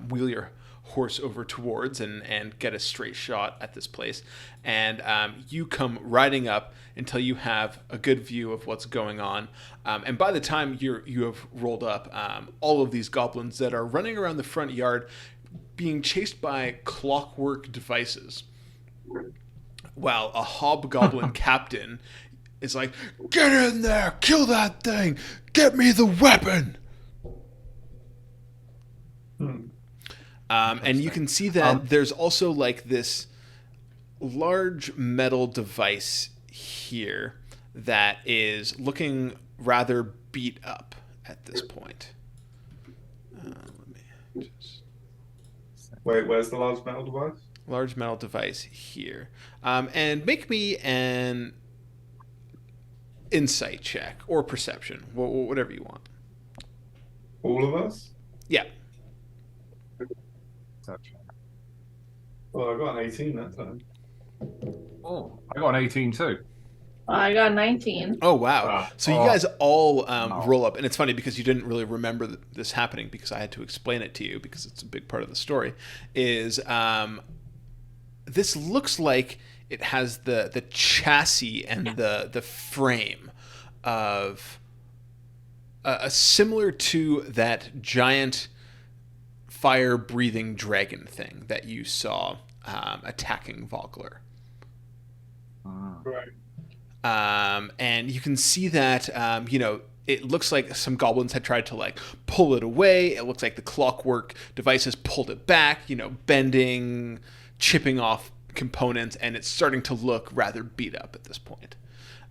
wheel your horse over towards and get a straight shot at this place. And you come riding up until you have a good view of what's going on. And by the time you have rolled up, all of these goblins that are running around the front yard being chased by clockwork devices, while a hobgoblin captain is like, "Get in there, kill that thing, get me the weapon." And you can see that there's also like this large metal device here that is looking rather beat up at this point. Let me just... Wait, where's the large metal device? Large metal device here. And make me an insight check or perception, whatever you want. All of us? Yeah. Well, I got an 18 that time. Oh, I got an 18 too. I got 19. Oh, wow. So you guys all roll up. And it's funny because you didn't really remember this happening because I had to explain it to you because it's a big part of the story. Is this looks like it has the chassis and the frame of similar to that giant fire-breathing dragon thing that you saw attacking Vogler. Right. And you can see that, it looks like some goblins had tried to like pull it away. It looks like the clockwork devices pulled it back, bending, chipping off components, and it's starting to look rather beat up at this point.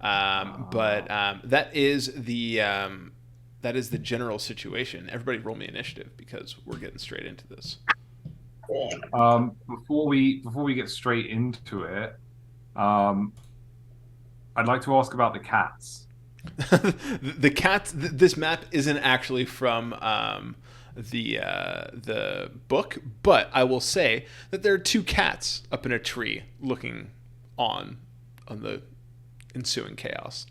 But that is the general situation. Everybody roll me initiative because we're getting straight into this. Before we get straight into it, I'd like to ask about the cats. The cats. This map isn't actually from the book, but I will say that there are two cats up in a tree looking on the ensuing chaos.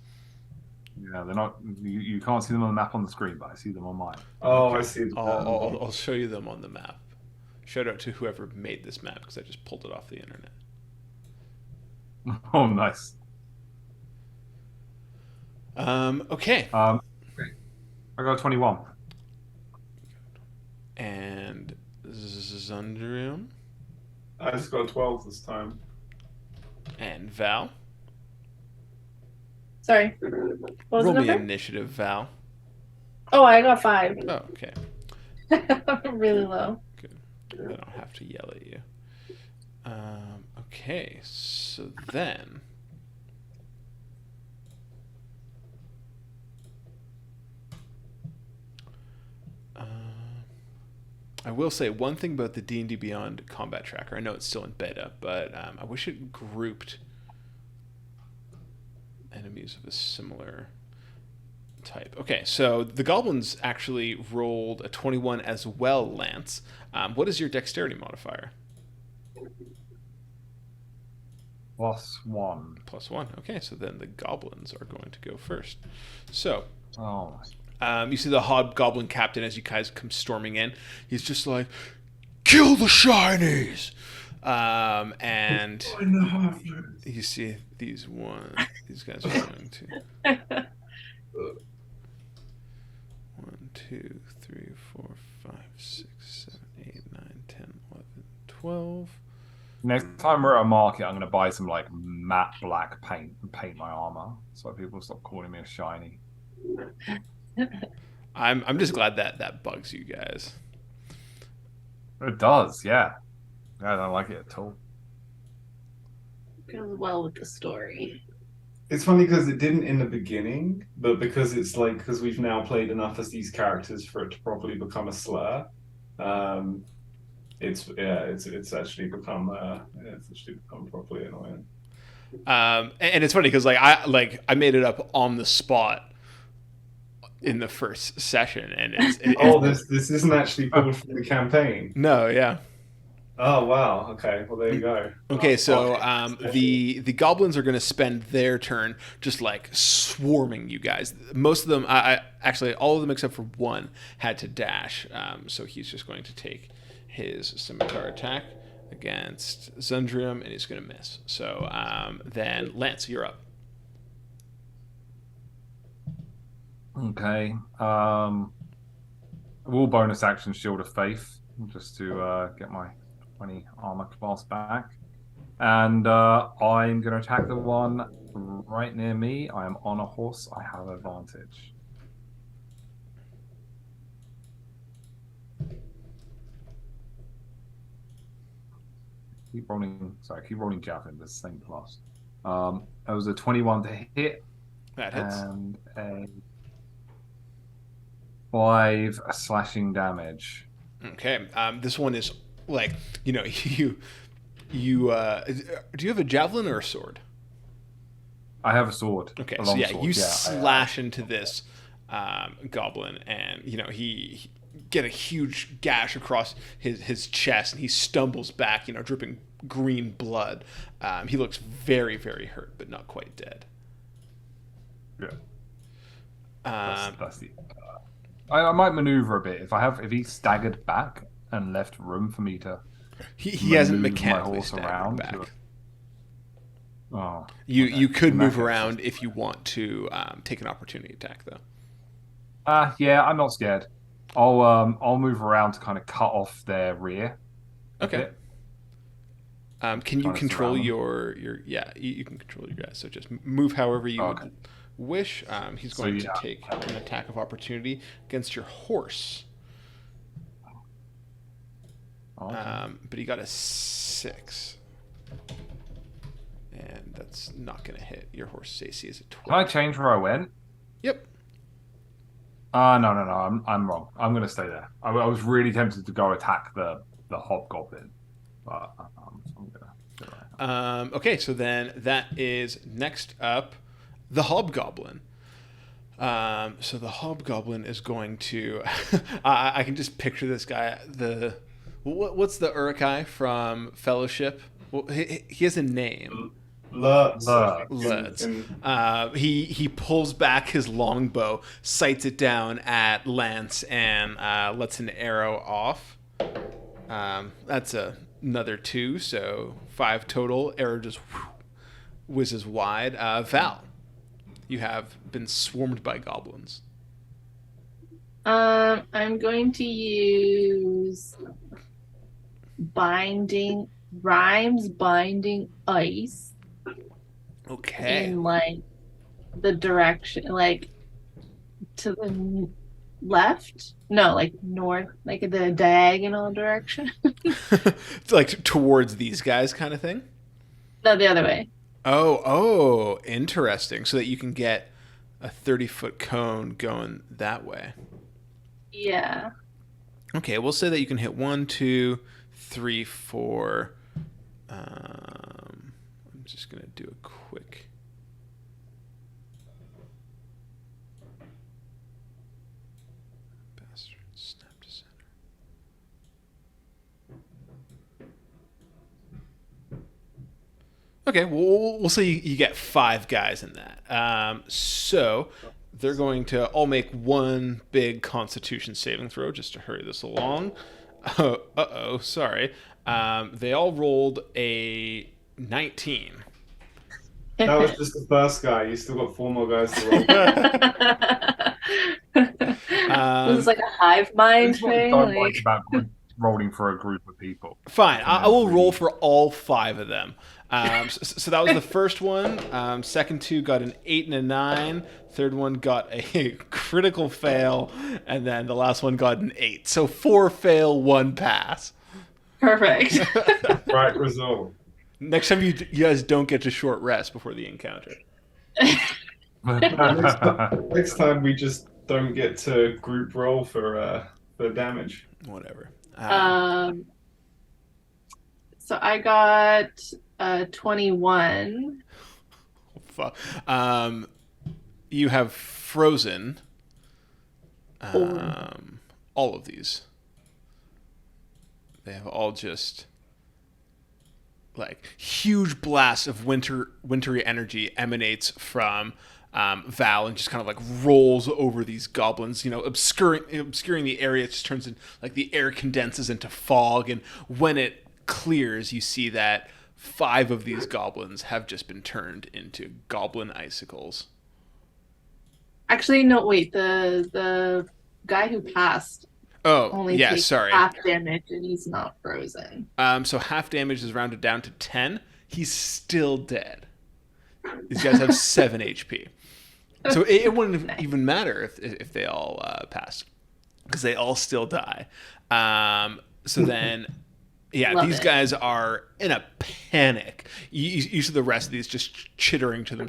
Yeah, they're not. You can't see them on the map on the screen, but I see them on mine. Oh, I see. I'll show you them on the map. Shout out to whoever made this map because I just pulled it off the internet. Oh, nice. Okay. I got 21. And Zundrium I just got 12 this time. and Val. Sorry. What was Roll the me number? initiative, Val. Oh, I got 5. Oh, okay. Really low. Good. I don't have to yell at you. Okay, so then... I will say one thing about the D&D Beyond combat tracker. I know it's still in beta, but I wish it grouped enemies of a similar type. Okay, so the goblins actually rolled a 21 as well, Lance. What is your dexterity modifier? +1. +1. Okay, so then the goblins are going to go first. So, Oh, you see the hobgoblin captain as you guys come storming in. He's just like, kill the shinies! And you see these guys are going to 1, 2, 3, 4, 5, 6, 7, 8, 9, 10, 11, 12. next time we're at a market, I'm going to buy some like matte black paint and paint my armor so people stop calling me a shiny. I'm just glad that bugs you guys. It does, yeah. I don't like it at all. Goes well with the story. It's funny because it didn't in the beginning, but because it's like because we've now played enough as these characters for it to properly become a slur. It's actually become properly annoying. And it's funny because I made it up on the spot in the first session, and this isn't actually pulled from the campaign. No, yeah. Oh wow. Okay. Well, there you go. Okay, so the goblins are going to spend their turn just like swarming you guys. Most of them, actually all of them except for one, had to dash. So he's just going to take his scimitar attack against Zundrium, and he's going to miss. So then Lance, you're up. Okay. All bonus action Shield of Faith just to get my 20 armor class back. And I'm going to attack the one right near me. I am on a horse. I have advantage. Keep rolling javelin, the same plus. It was a 21 to hit. That hits. And a 5 slashing damage. Okay. This one is like, you do you have a javelin or a sword? I have a sword. Okay, a so long yeah, sword. you slash into this goblin, and he get a huge gash across his chest, and he stumbles back, dripping green blood. He looks very, very hurt, but not quite dead. Yeah. That's the. I might maneuver a bit if he's staggered back and left room for me to. He hasn't mechanically staggered back. You could move around if you want to take an opportunity attack, though. Yeah, I'm not scared. I'll move around to kind of cut off their rear. Okay. Can you control your you can control your guys. So just move however you would wish. He's going to take an attack of opportunity against your horse. But he got a 6. And that's not going to hit. Your horse's AC is a 12. Can I change where I went? Yep. No. I'm wrong. I'm going to stay there. I was really tempted to go attack the hobgoblin, but I'm going to stay right. Okay, so then that is next up, the hobgoblin. So the hobgoblin is going to. I can just picture this guy. What's the Uruk-hai from Fellowship? Well, he has a name. Lutz. He pulls back his longbow, sights it down at Lance, and lets an arrow off. That's another 2, so 5 total. Arrow just whizzes wide. Val, you have been swarmed by goblins. I'm going to use binding ice. Okay. In the direction, to the left. No, north, the diagonal direction. It's towards these guys, kind of thing. No, the other way. Oh, interesting. So that you can get a 30-foot cone going that way. Yeah. Okay, we'll say that you can hit 1, 2, 3, 4. I'm just gonna do a quick. Bastard, snap to center. Okay, well, we'll say you get 5 guys in that. So they're going to all make one big Constitution saving throw just to hurry this along. Oh, sorry. They all rolled a 19. That was just the first guy. You still got 4 more guys to roll. Was this like a hive mind That's what I thing? don't Like... like about rolling for a group of people. Fine, I will roll for all 5 of them. So that was the first one. Second 2 got an 8 and a 9. Third one got a critical fail, and then the last one got an 8. So 4 fail, 1 pass. Perfect. Right result. Next time you guys don't get to short rest before the encounter. Next time we just don't get to group roll for damage. Whatever. So I got 21. Fuck. You have frozen all of these. They have all just like huge blast of wintry energy emanates from Val and just kind of like rolls over these goblins, obscuring the area. It just turns in like the air condenses into fog, and when it clears, you see that 5 of these goblins have just been turned into goblin icicles. Actually, no, wait. The guy who passed only takes half damage, and he's not frozen. So half damage is rounded down to 10. He's still dead. These guys have 7 HP. So it wouldn't even matter if they all passed, because they all still die. So then, these guys are in a panic. You see the rest of these just chittering to them,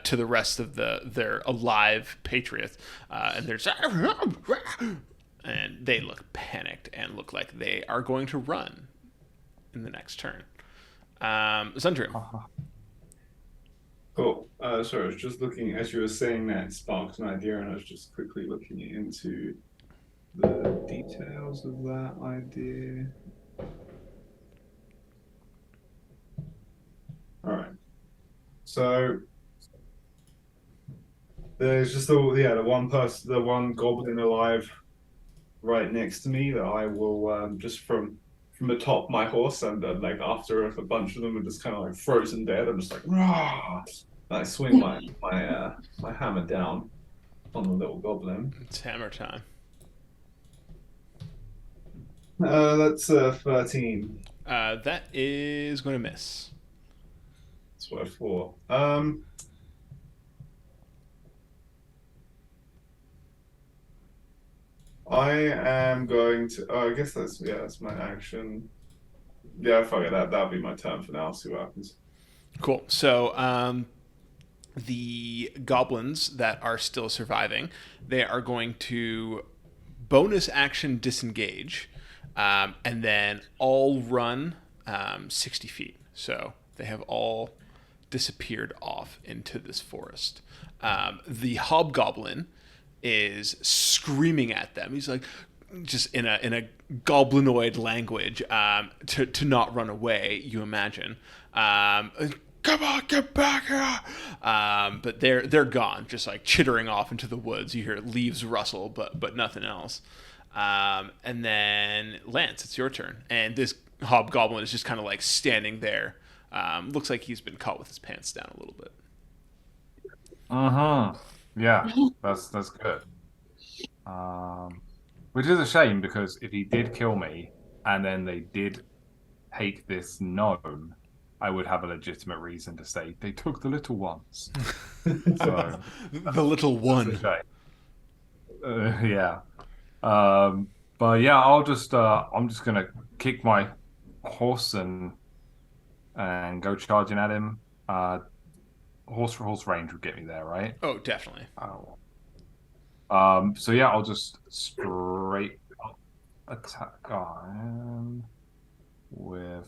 to the rest of their alive patriots, and they're just, and they look panicked and look like they are going to run in the next turn. Zundrim. Cool. Sorry, I was just looking, as you were saying that, sparked an idea, and I was just quickly looking into the details of that idea. All right. So there's just the one goblin alive right next to me that I will just from the top of my horse, and like after a bunch of them are just kind of like frozen dead, I'm just like, rah! I swing my hammer down on the little goblin. It's hammer time. That's 13. That is going to miss. That's what I thought. I am going to. Oh, I guess that's my action. Yeah, fuck it. That'll be my turn for now. I'll see what happens. Cool. So, the goblins that are still surviving, they are going to bonus action disengage, and then all run 60 feet. So they have all disappeared off into this forest. The hobgoblin is screaming at them. He's like, just in a goblinoid language, to not run away, you imagine. Come on, get back here! But they're gone, just like chittering off into the woods. You hear leaves rustle, but nothing else. And then Lance, it's your turn, and this hobgoblin is just kind of like standing there. Looks like he's been caught with his pants down a little bit. Yeah, that's good. Which is a shame, because if he did kill me and then they did take this gnome, I would have a legitimate reason to say they took the little ones. So the little one. Yeah. But yeah, I'm just gonna kick my horse and go charging at him. Horse for horse range would get me there, right? Oh, definitely. So yeah, I'll just straight attack with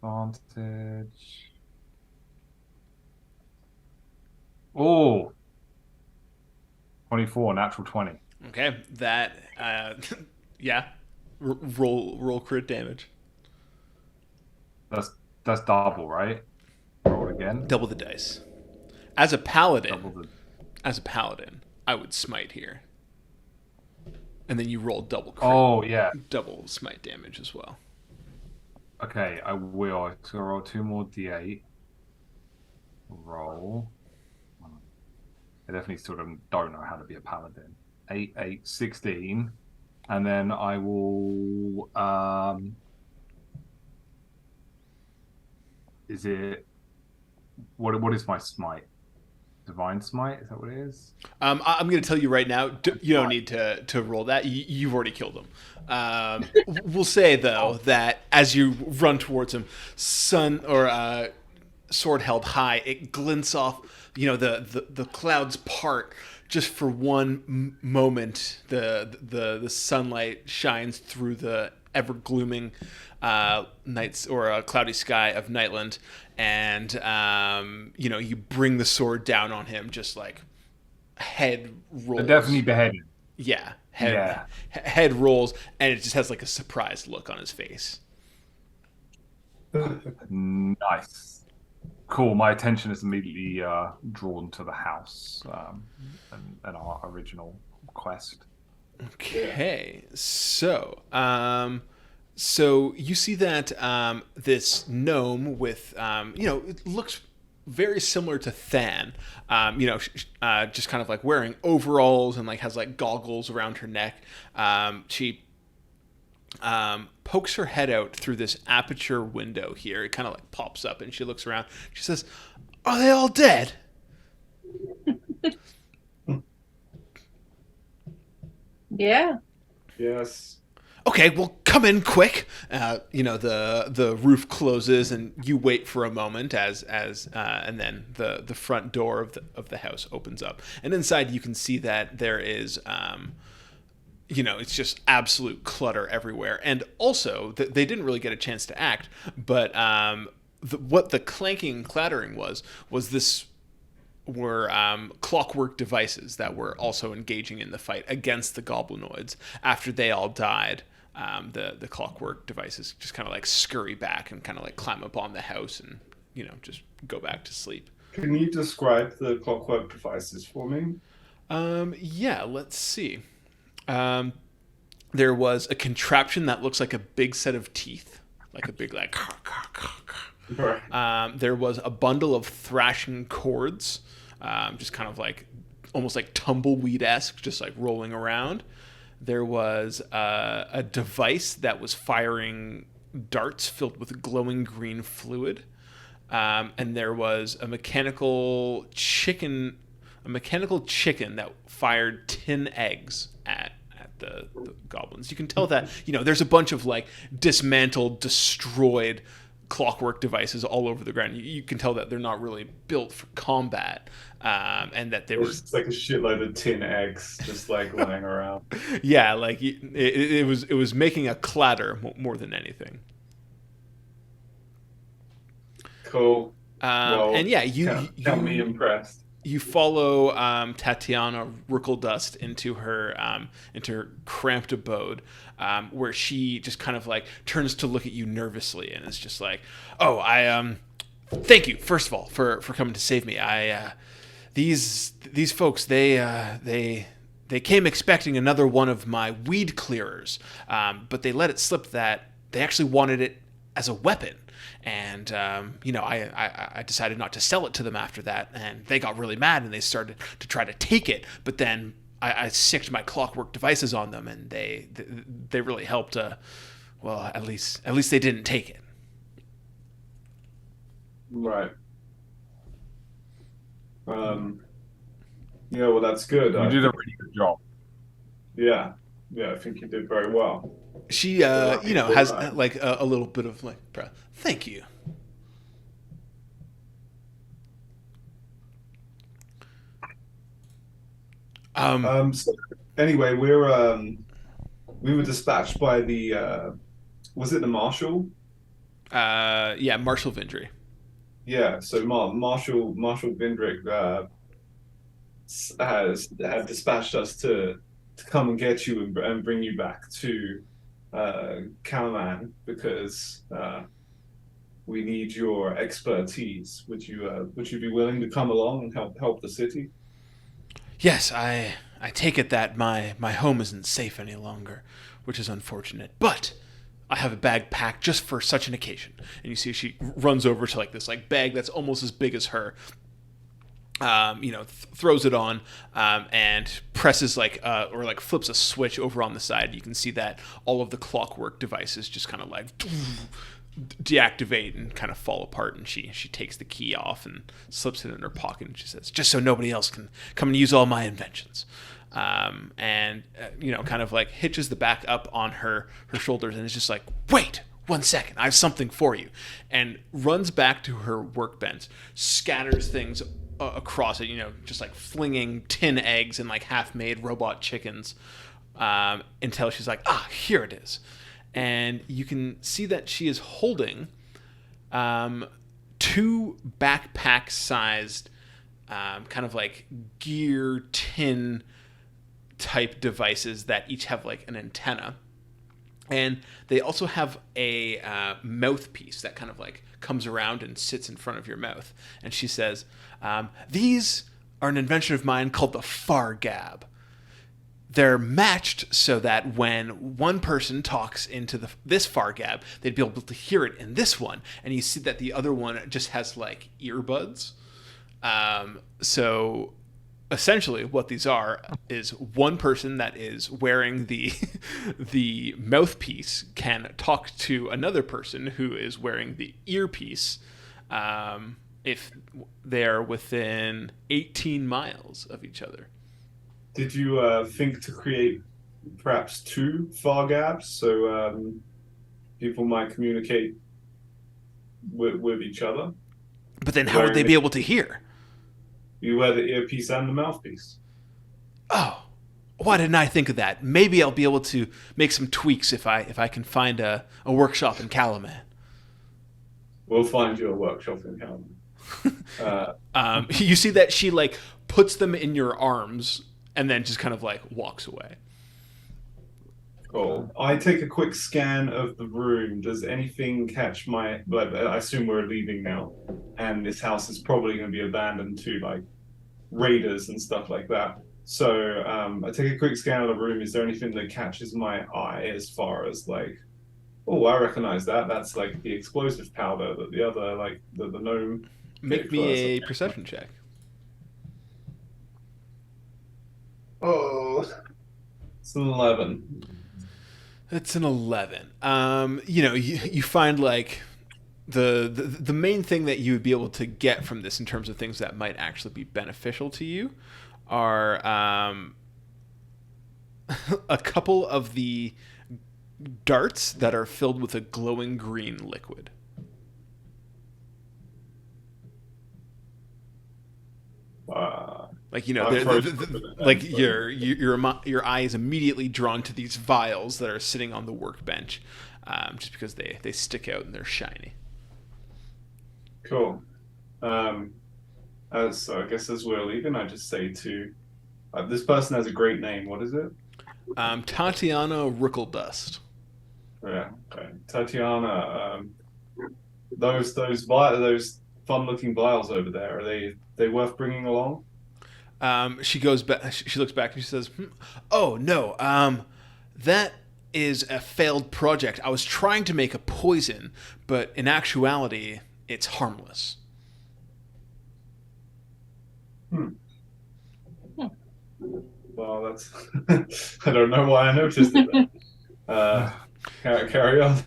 advantage. Oh, 24, natural 20. Okay, that yeah, roll crit damage. That's double, right? Roll again. Double the dice. As a paladin, Double the. I would smite here, and then you roll double crit, Oh yeah. double smite damage as well. Okay, I will. So roll 2 more d8. Roll. I definitely sort of don't know how to be a paladin. 8, 8, 16. And then I will is it what is my smite? Divine smite? Is that what it is? I'm going to tell you right now. You don't need to roll that. You've already killed him. We'll say though that as you run towards him, sword held high, it glints off. The clouds part just for one moment. The sunlight shines through the ever glooming nights or cloudy sky of Nightland, and you bring the sword down on him, just like head rolls. They're definitely beheaded. Yeah, head rolls, and it just has like a surprised look on his face. Nice. Cool. My attention is immediately drawn to the house and our original quest. Okay, so you see that this gnome with it looks very similar to Than, just kind of like wearing overalls and like has like goggles around her neck. She pokes her head out through this aperture window here. It kind of like pops up and she looks around. She says, "Are they all dead?" Yeah. Yes. Okay, well, come in quick. The roof closes, and you wait for a moment and then the front door of the house opens up, and inside you can see that there is it's just absolute clutter everywhere, and also they didn't really get a chance to act, but what the clanking and clattering was this. Were clockwork devices that were also engaging in the fight against the goblinoids. After they all died, the clockwork devices just kind of like scurry back and kind of like climb up on the house and just go back to sleep. Can you describe the clockwork devices for me? Yeah, let's see. There was a contraption that looks like a big set of teeth, like a big like. There was a bundle of thrashing cords, just kind of like almost like tumbleweed-esque, just like rolling around. There was a device that was firing darts filled with glowing green fluid, and there was a mechanical chicken that fired tin eggs at the goblins. You can tell that there's a bunch of like dismantled, destroyed clockwork devices all over the ground. You can tell that they're not really built for combat, and that they were just like a shitload of tin eggs just like lying around. Yeah, like it was making a clatter more than anything. Cool. And yeah, count me impressed. You follow Tatiana Rookeldust into her cramped abode, where she just kind of like turns to look at you nervously and is just like, "Oh, I thank you first of all for coming to save me. These folks they came expecting another one of my weed clearers, but they let it slip that they actually wanted it as a weapon." And, I decided not to sell it to them after that. And they got really mad and they started to try to take it. But then I sicked my clockwork devices on them and they really helped. At least they didn't take it. Right. Yeah, well, that's good. You did a really good job. Yeah. Yeah, I think you did very well. She, has like a little bit of like, thank you. So anyway, we're we were dispatched by the was it the marshal? Yeah, Marshall Vindry. Yeah, so Marshal Vindrick has had dispatched us to come and get you and bring you back to Kalaman because we need your expertise. Would you be willing to come along and help the city? Yes, I take it that my home isn't safe any longer, which is unfortunate. But I have a bag packed just for such an occasion. And you see she runs over to like this like bag that's almost as big as her. Throws it on and presses or flips a switch over on the side. You can see that all of the clockwork devices just kind of like deactivate and kind of fall apart. And she takes the key off and slips it in her pocket. And she says, "Just so nobody else can come and use all my inventions." Kind of like hitches the back up on her shoulders and is just like, "Wait. 1 second, I have something for you," and runs back to her workbench, scatters things across it, just like flinging tin eggs and like half-made robot chickens until she's like, here it is. And you can see that she is holding 2 backpack-sized kind of like gear tin type devices that each have like an antenna. And they also have a mouthpiece that kind of like comes around and sits in front of your mouth. And she says, these are an invention of mine called the Fargab. They're matched so that when one person talks into this Fargab, they'd be able to hear it in this one. And you see that the other one just has like earbuds. So essentially what these are is one person that is wearing the mouthpiece can talk to another person who is wearing the earpiece if they're within 18 miles of each other. Did you think to create perhaps 2 Fargabs so people might communicate with each other? But then how would they be able to hear? You wear the earpiece and the mouthpiece. Oh, why didn't I think of that? Maybe I'll be able to make some tweaks if I can find a workshop in Kalaman. We'll find you a workshop in Kalaman. You see that she like puts them in your arms and then just kind of like walks away. Cool. I take a quick scan of the room. Does anything catch my... I assume we're leaving now, and this house is probably going to be abandoned to, like, raiders and stuff like that. So I take a quick scan of the room. Is there anything that catches my eye as far as, like, oh, I recognize that. That's, like, the explosive powder that the other, like, the gnome... Make me a perception check. Oh, it's an 11. It's an 11. You find like the main thing that you would be able to get from this in terms of things that might actually be beneficial to you are a couple of the darts that are filled with a glowing green liquid. Like your eye is immediately drawn to these vials that are sitting on the workbench, just because they stick out and they're shiny. Cool. So I guess as we're leaving, I just say to this person has a great name. What is it? Tatiana Rickledust. Yeah. Okay. Tatiana. Those fun-looking vials over there, are they worth bringing along? She goes back. She looks back and she says, "Oh no, that is a failed project. I was trying to make a poison, but in actuality, it's harmless." Well, that's I don't know why I noticed it. Carry on.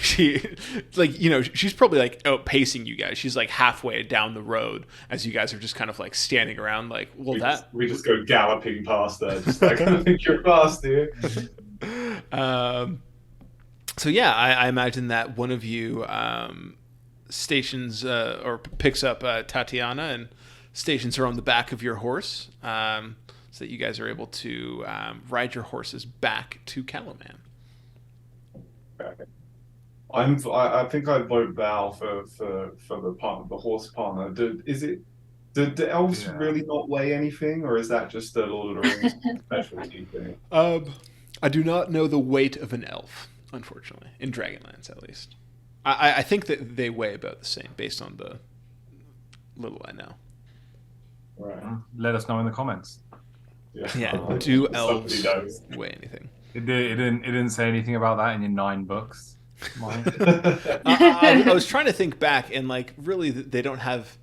She's probably like outpacing you guys. She's like halfway down the road as you guys are just kind of like standing around like, we just go galloping past there, just like, I think you're fast here. So yeah, I imagine that one of you stations or picks up Tatiana and stations her on the back of your horse. so that you guys are able to ride your horses back to Kalaman. I think I vote Val for the horse partner. Do elves really not weigh anything, or is that just a Lord of the Rings specialty thing? I do not know the weight of an elf, unfortunately, in Dragonlance at least. I think that they weigh about the same based on the little I know. Right. Let us know in the comments. Yeah. Do elves Somebody knows. weigh anything? It didn't say anything about that in your 9 books. I was trying to think back, and like really, they don't have.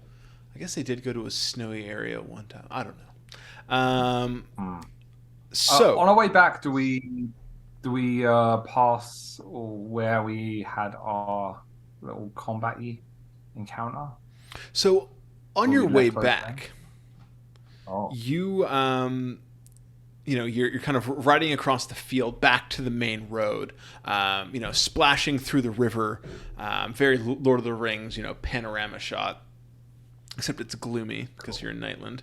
I guess they did go to a snowy area one time. I don't know. So on our way back, do we pass where we had our little combat-y encounter? So on your way back, you you're kind of riding across the field back to the main road, splashing through the river, very Lord of the Rings, panorama shot, except it's gloomy because you're in Nightland.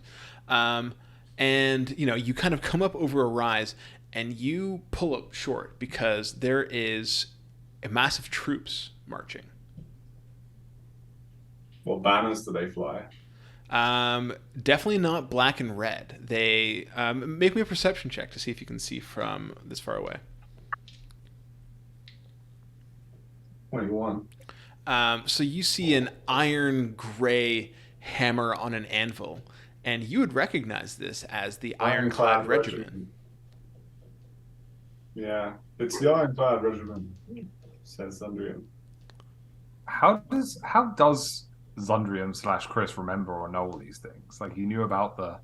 And you kind of come up over a rise and you pull up short because there is a mass of troops marching. What banners do they fly? Definitely not black and red. They make me a perception check to see if you can see from this far away. 21. So you see an iron gray hammer on an anvil, and you would recognize this as the Ironclad Regiment. Yeah, it's the Ironclad Regiment, says Zundrium. How does Zundrium / Chris remember or know all these things? Like, he knew about the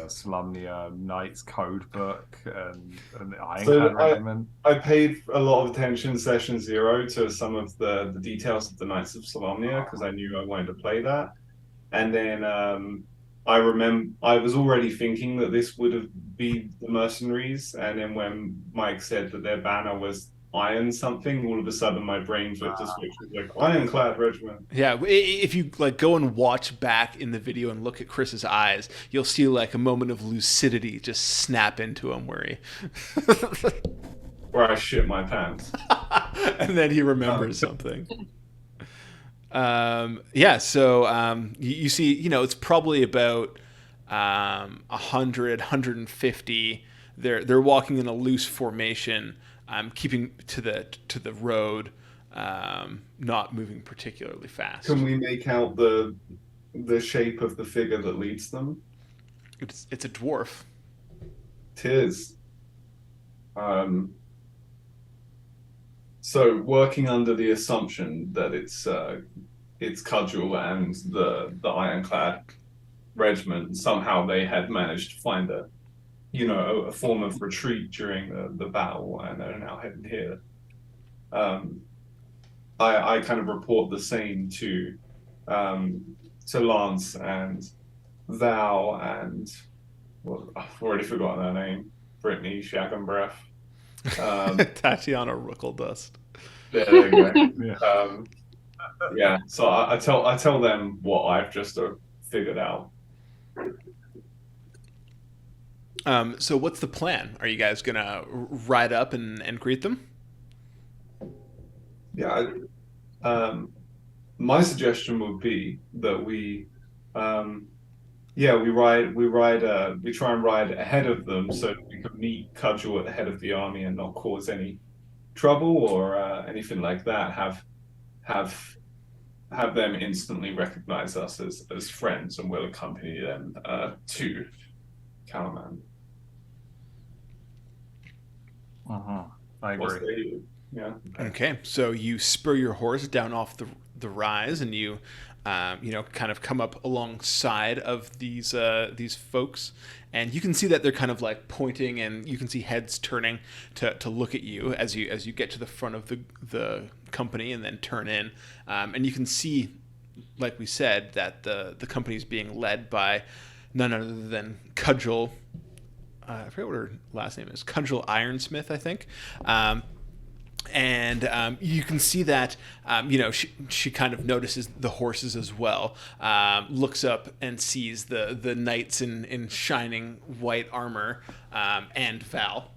Slumnia Knights code book and the Ironclad Regiment. I paid a lot of attention in session 0 to some of the details of the Knights of Slumnia because I knew I wanted to play that. And then I remember I was already thinking that this would have been the mercenaries, and then when Mike said that their banner was iron something, all of a sudden my brain flipped a switch. It was like Ironclad Regiment. Yeah, if you go and watch back in the video and look at Chris's eyes, you'll see a moment of lucidity just snap into him where I shit my pants. And then he remembers something. So you see, it's probably about 100, 150. They're walking in a loose formation, keeping to the road, not moving particularly fast. Can we make out the shape of the figure that leads them? It's a dwarf. Tis. So working under the assumption that it's Cudgel and the Ironclad Regiment, somehow they had managed to find a form of retreat during the battle and are now heading here. I kind of report the same to Lance and Val and I've already forgotten her name. Brittany Shagenbreath. Tatiana Ruckledust. There you go. Yeah. So I tell them what I've just figured out. So what's the plan? Are you guys gonna ride up and greet them? Yeah. My suggestion would be that we try and ride ahead of them so we can meet Cudgel at the head of the army and not cause any trouble or anything like that. Have them instantly recognize us as friends, and we'll accompany them to Kalaman. I agree. Yeah. Okay, so you spur your horse down off the rise, and you kind of come up alongside of these folks, and you can see that they're kind of like pointing, and you can see heads turning to look at you as you get to the front of the company and then turn in, and you can see, like we said, that the company is being led by none other than Cudgel. I forget what her last name is. Cudgel Ironsmith, I think. And you can see that, she kind of notices the horses as well, looks up and sees the knights in shining white armor, and Val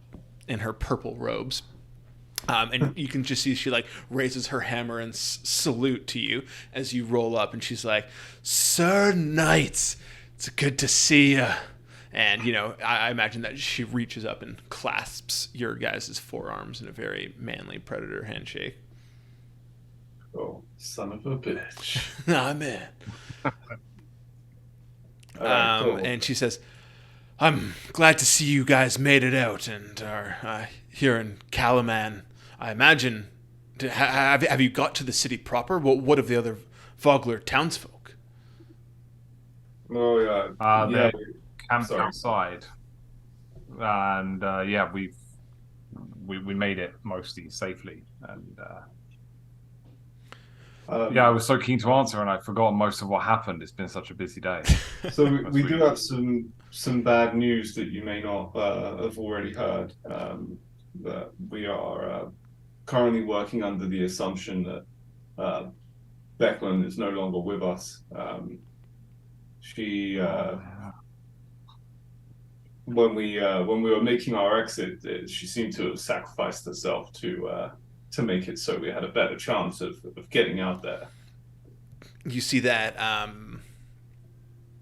in her purple robes. And you can just see she like raises her hammer and salute to you as you roll up, and she's like, "Sir Knights, it's good to see you." And I imagine that she reaches up and clasps your guys' forearms in a very manly predator handshake. Oh, son of a bitch! Amen. Cool. And she says, "I'm glad to see you guys made it out and are here in Kalaman. I imagine, have you got to the city proper? What of the other Vogler townsfolk?" Oh yeah, They're camped Sorry. outside, and we made it mostly safely. And I was so keen to answer, and I forgot most of what happened. It's been such a busy day. So we do have some bad news that you may not have already heard. That we are currently working under the assumption that Becklin is no longer with us. She when we were making our exit, she seemed to have sacrificed herself to make it so we had a better chance of getting out there. You see that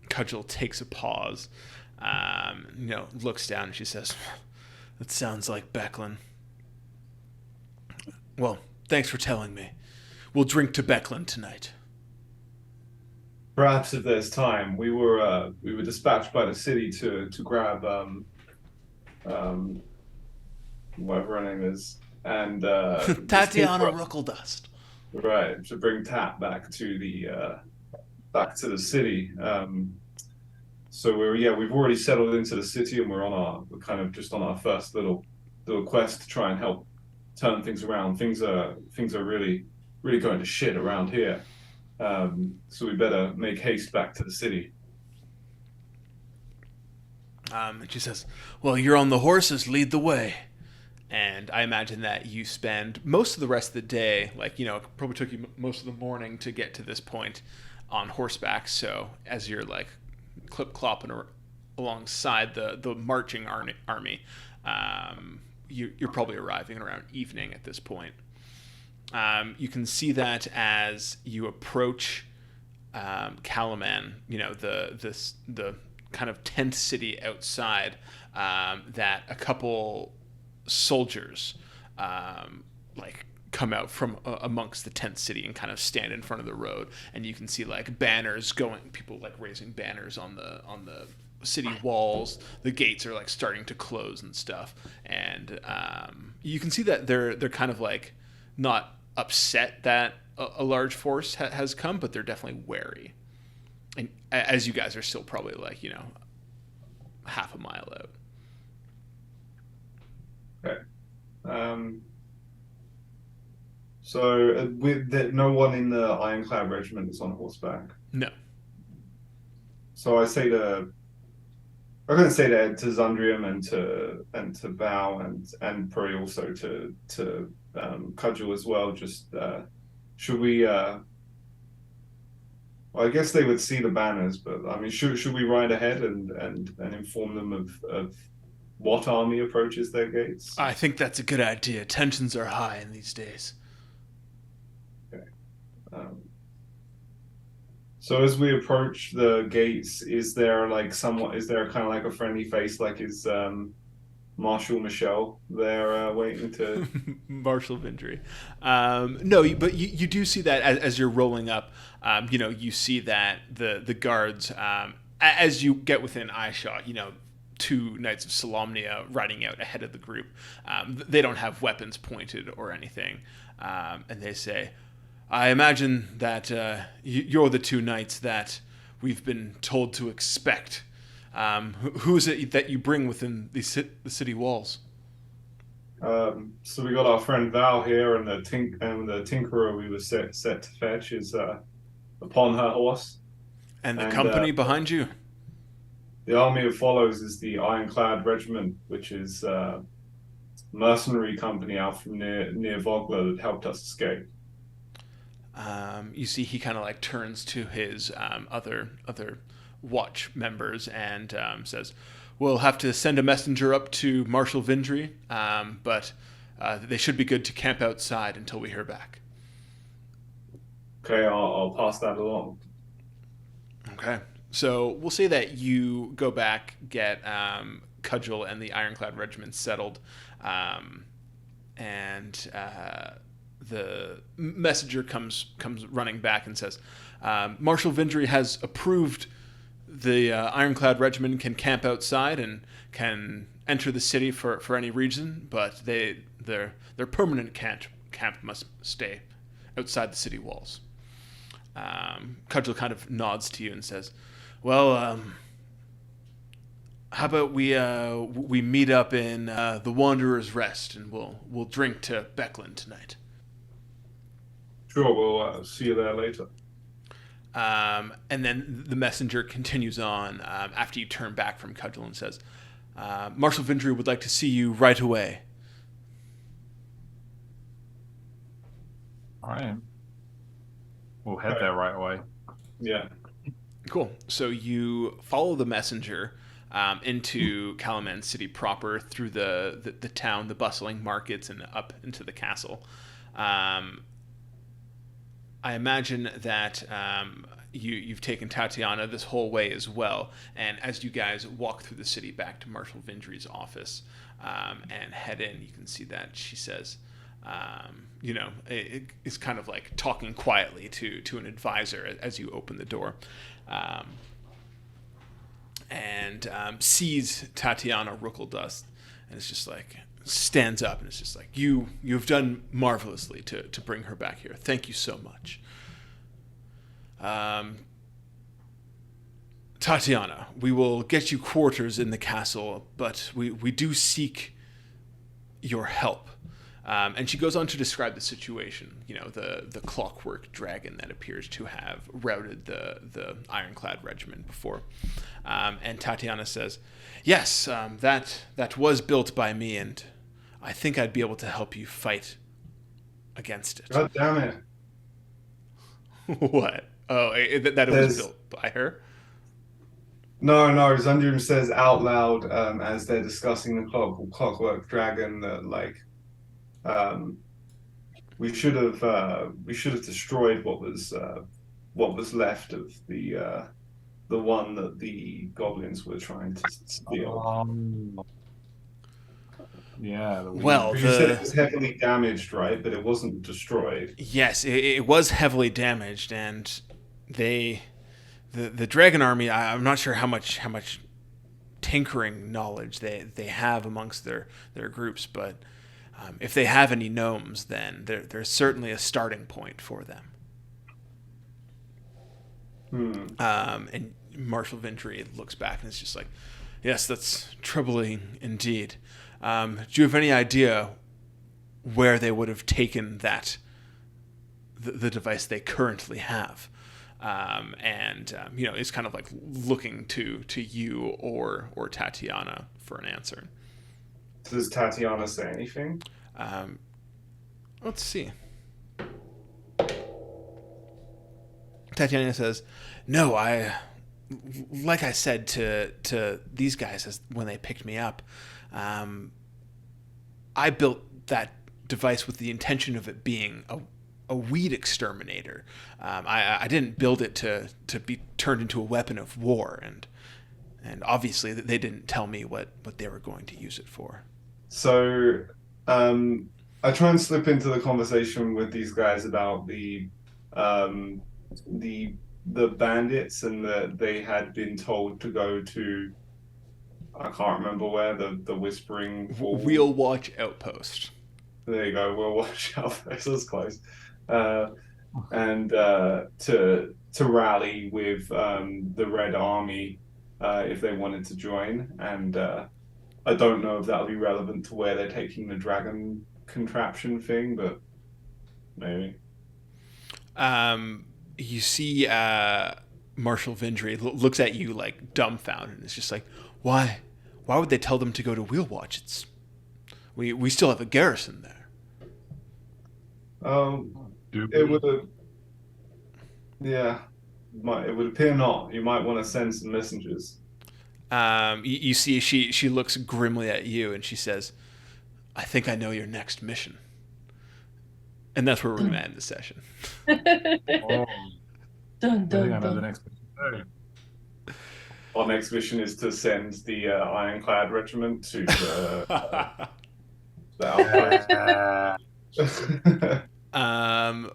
Cudgel takes a pause, looks down, and she says, "That sounds like Becklin. Well, thanks for telling me. We'll drink to Becklin tonight." Perhaps if there's time, we were dispatched by the city to grab whatever her name is, and Tatiana Ruckledust. right, to bring Tat back to the city. So we've already settled into the city, and we're kind of just on our first little quest to try and help turn things around. Things are really going to shit around here. So we better make haste back to the city. And she says, "Well, you're on the horses. Lead the way." And I imagine that you spend most of the rest of the day, it probably took you most of the morning to get to this point on horseback. So as you're like clip-clopping alongside the marching army, you're probably arriving around evening at this point. You can see that as you approach Kalaman, the kind of tent city outside, that a couple soldiers come out from amongst the tent city and kind of stand in front of the road, and you can see banners going, people raising banners on the city walls. The gates are starting to close and stuff, and you can see that they're kind of not upset that a large force has come, but they're definitely wary. And as you guys are still probably half a mile out. Okay. So with no one in the Ironclad regiment is on horseback. No. So I'm going to say that to Zundrium and to Val and probably also to Cudgel as well. Just should we? Well, I guess they would see the banners, but I mean, should we ride ahead and inform them of what army approaches their gates? I think that's a good idea. Tensions are high in these days. Okay. So as we approach the gates, is there kind of a friendly face? Is Marshal Michelle there waiting to... Marshal Vindry. No, but you do see that as you're rolling up, you see that the guards, as you get within eyeshot, two Knights of Solamnia riding out ahead of the group. They don't have weapons pointed or anything. And they say, "I imagine that you're the two knights that we've been told to expect. Who is it that you bring within the city walls?" So we got our friend Val here, and the Tinkerer we were set to fetch is upon her horse. And the company behind you? The army that follows is the Ironclad Regiment, which is mercenary company out from near Vogler that helped us escape. You see, he kind of like turns to his other watch members and says, "We'll have to send a messenger up to Marshal Vindry, but they should be good to camp outside until we hear back." Okay, I'll pass that along. Okay, so we'll say that you go back, get Cudgel and the Ironclad Regiment settled, and the messenger comes running back and says, "Marshal Vindry has approved the Ironclad Regiment can camp outside and can enter the city for any reason, but their permanent camp must stay outside the city walls." Cudgel kind of nods to you and says, "Well, how about we meet up in the Wanderer's Rest and we'll drink to Becklin tonight." Sure, we'll see you there later. And then the messenger continues on after you turn back from Cudgel and says, "Marshal Vindry would like to see you right away." All right. We'll head there right away. Yeah. Cool. So you follow the messenger into Kalaman City proper, through the town, the bustling markets, and up into the castle. I imagine that you've taken Tatiana this whole way as well. And as you guys walk through the city back to Marshal Vindry's office and head in, you can see that she says, it's kind of like talking quietly to an advisor as you open the door. And sees Tatiana Rookledust, and it's just like, stands up and it's just like, you've done marvelously to bring her back here. Thank you so much. Tatiana, we will get you quarters in the castle, but we do seek your help. And she goes on to describe the situation, the clockwork dragon that appears to have routed the Ironclad Regiment before. And Tatiana says, "Yes, that was built by me, and I think I'd be able to help you fight against it." God damn it. What? Oh, that it was built by her? No, Zundrum says out loud as they're discussing the clockwork dragon that we should have destroyed what was left of the one that the goblins were trying to steal. Yeah. Well, you said it was heavily damaged, right? But it wasn't destroyed. Yes, it was heavily damaged, and the Dragon Army, I'm not sure how much tinkering knowledge they have amongst their groups, but if they have any gnomes, then there's certainly a starting point for them. And Marshal Vindry looks back and is just like, "Yes, that's troubling indeed. Do you have any idea where they would have taken the device they currently have?" It's kind of like looking to you or Tatiana for an answer. Does Tatiana say anything? Let's see. Tatiana says, "No, like I said to these guys when they picked me up, I built that device with the intention of it being a weed exterminator. I didn't build it to be turned into a weapon of war, and obviously they didn't tell me what they were going to use it for." So, I try and slip into the conversation with these guys about the bandits, and that they had been told to go to, I can't remember where, the Whispering Wall. We'll Watch Outpost. There you go. We'll watch Outpost. That's close. And to rally with the Red Army if they wanted to join, and I don't know if that'll be relevant to where they're taking the dragon contraption thing, but maybe. You see Marshal Vindry looks at you like dumbfounded, and it's just like, why would they tell them to go to Wheel Watch? We still have a garrison there. It would. Yeah, it would appear not. You might want to send some messengers. You see, she looks grimly at you and she says, "I think I know your next mission." And that's where we're going to end the session. Oh, Dun, I think dun, I know the dun. next one. Our next mission is to send the Ironclad Regiment to the outpost.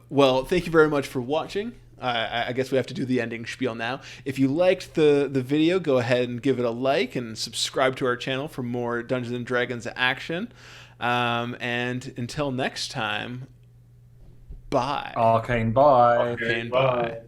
Well, thank you very much for watching. I guess we have to do the ending spiel now. If you liked the video, go ahead and give it a like and subscribe to our channel for more Dungeons and Dragons action. And until next time, bye. Arcane, bye. Okay, Arcane, bye. bye.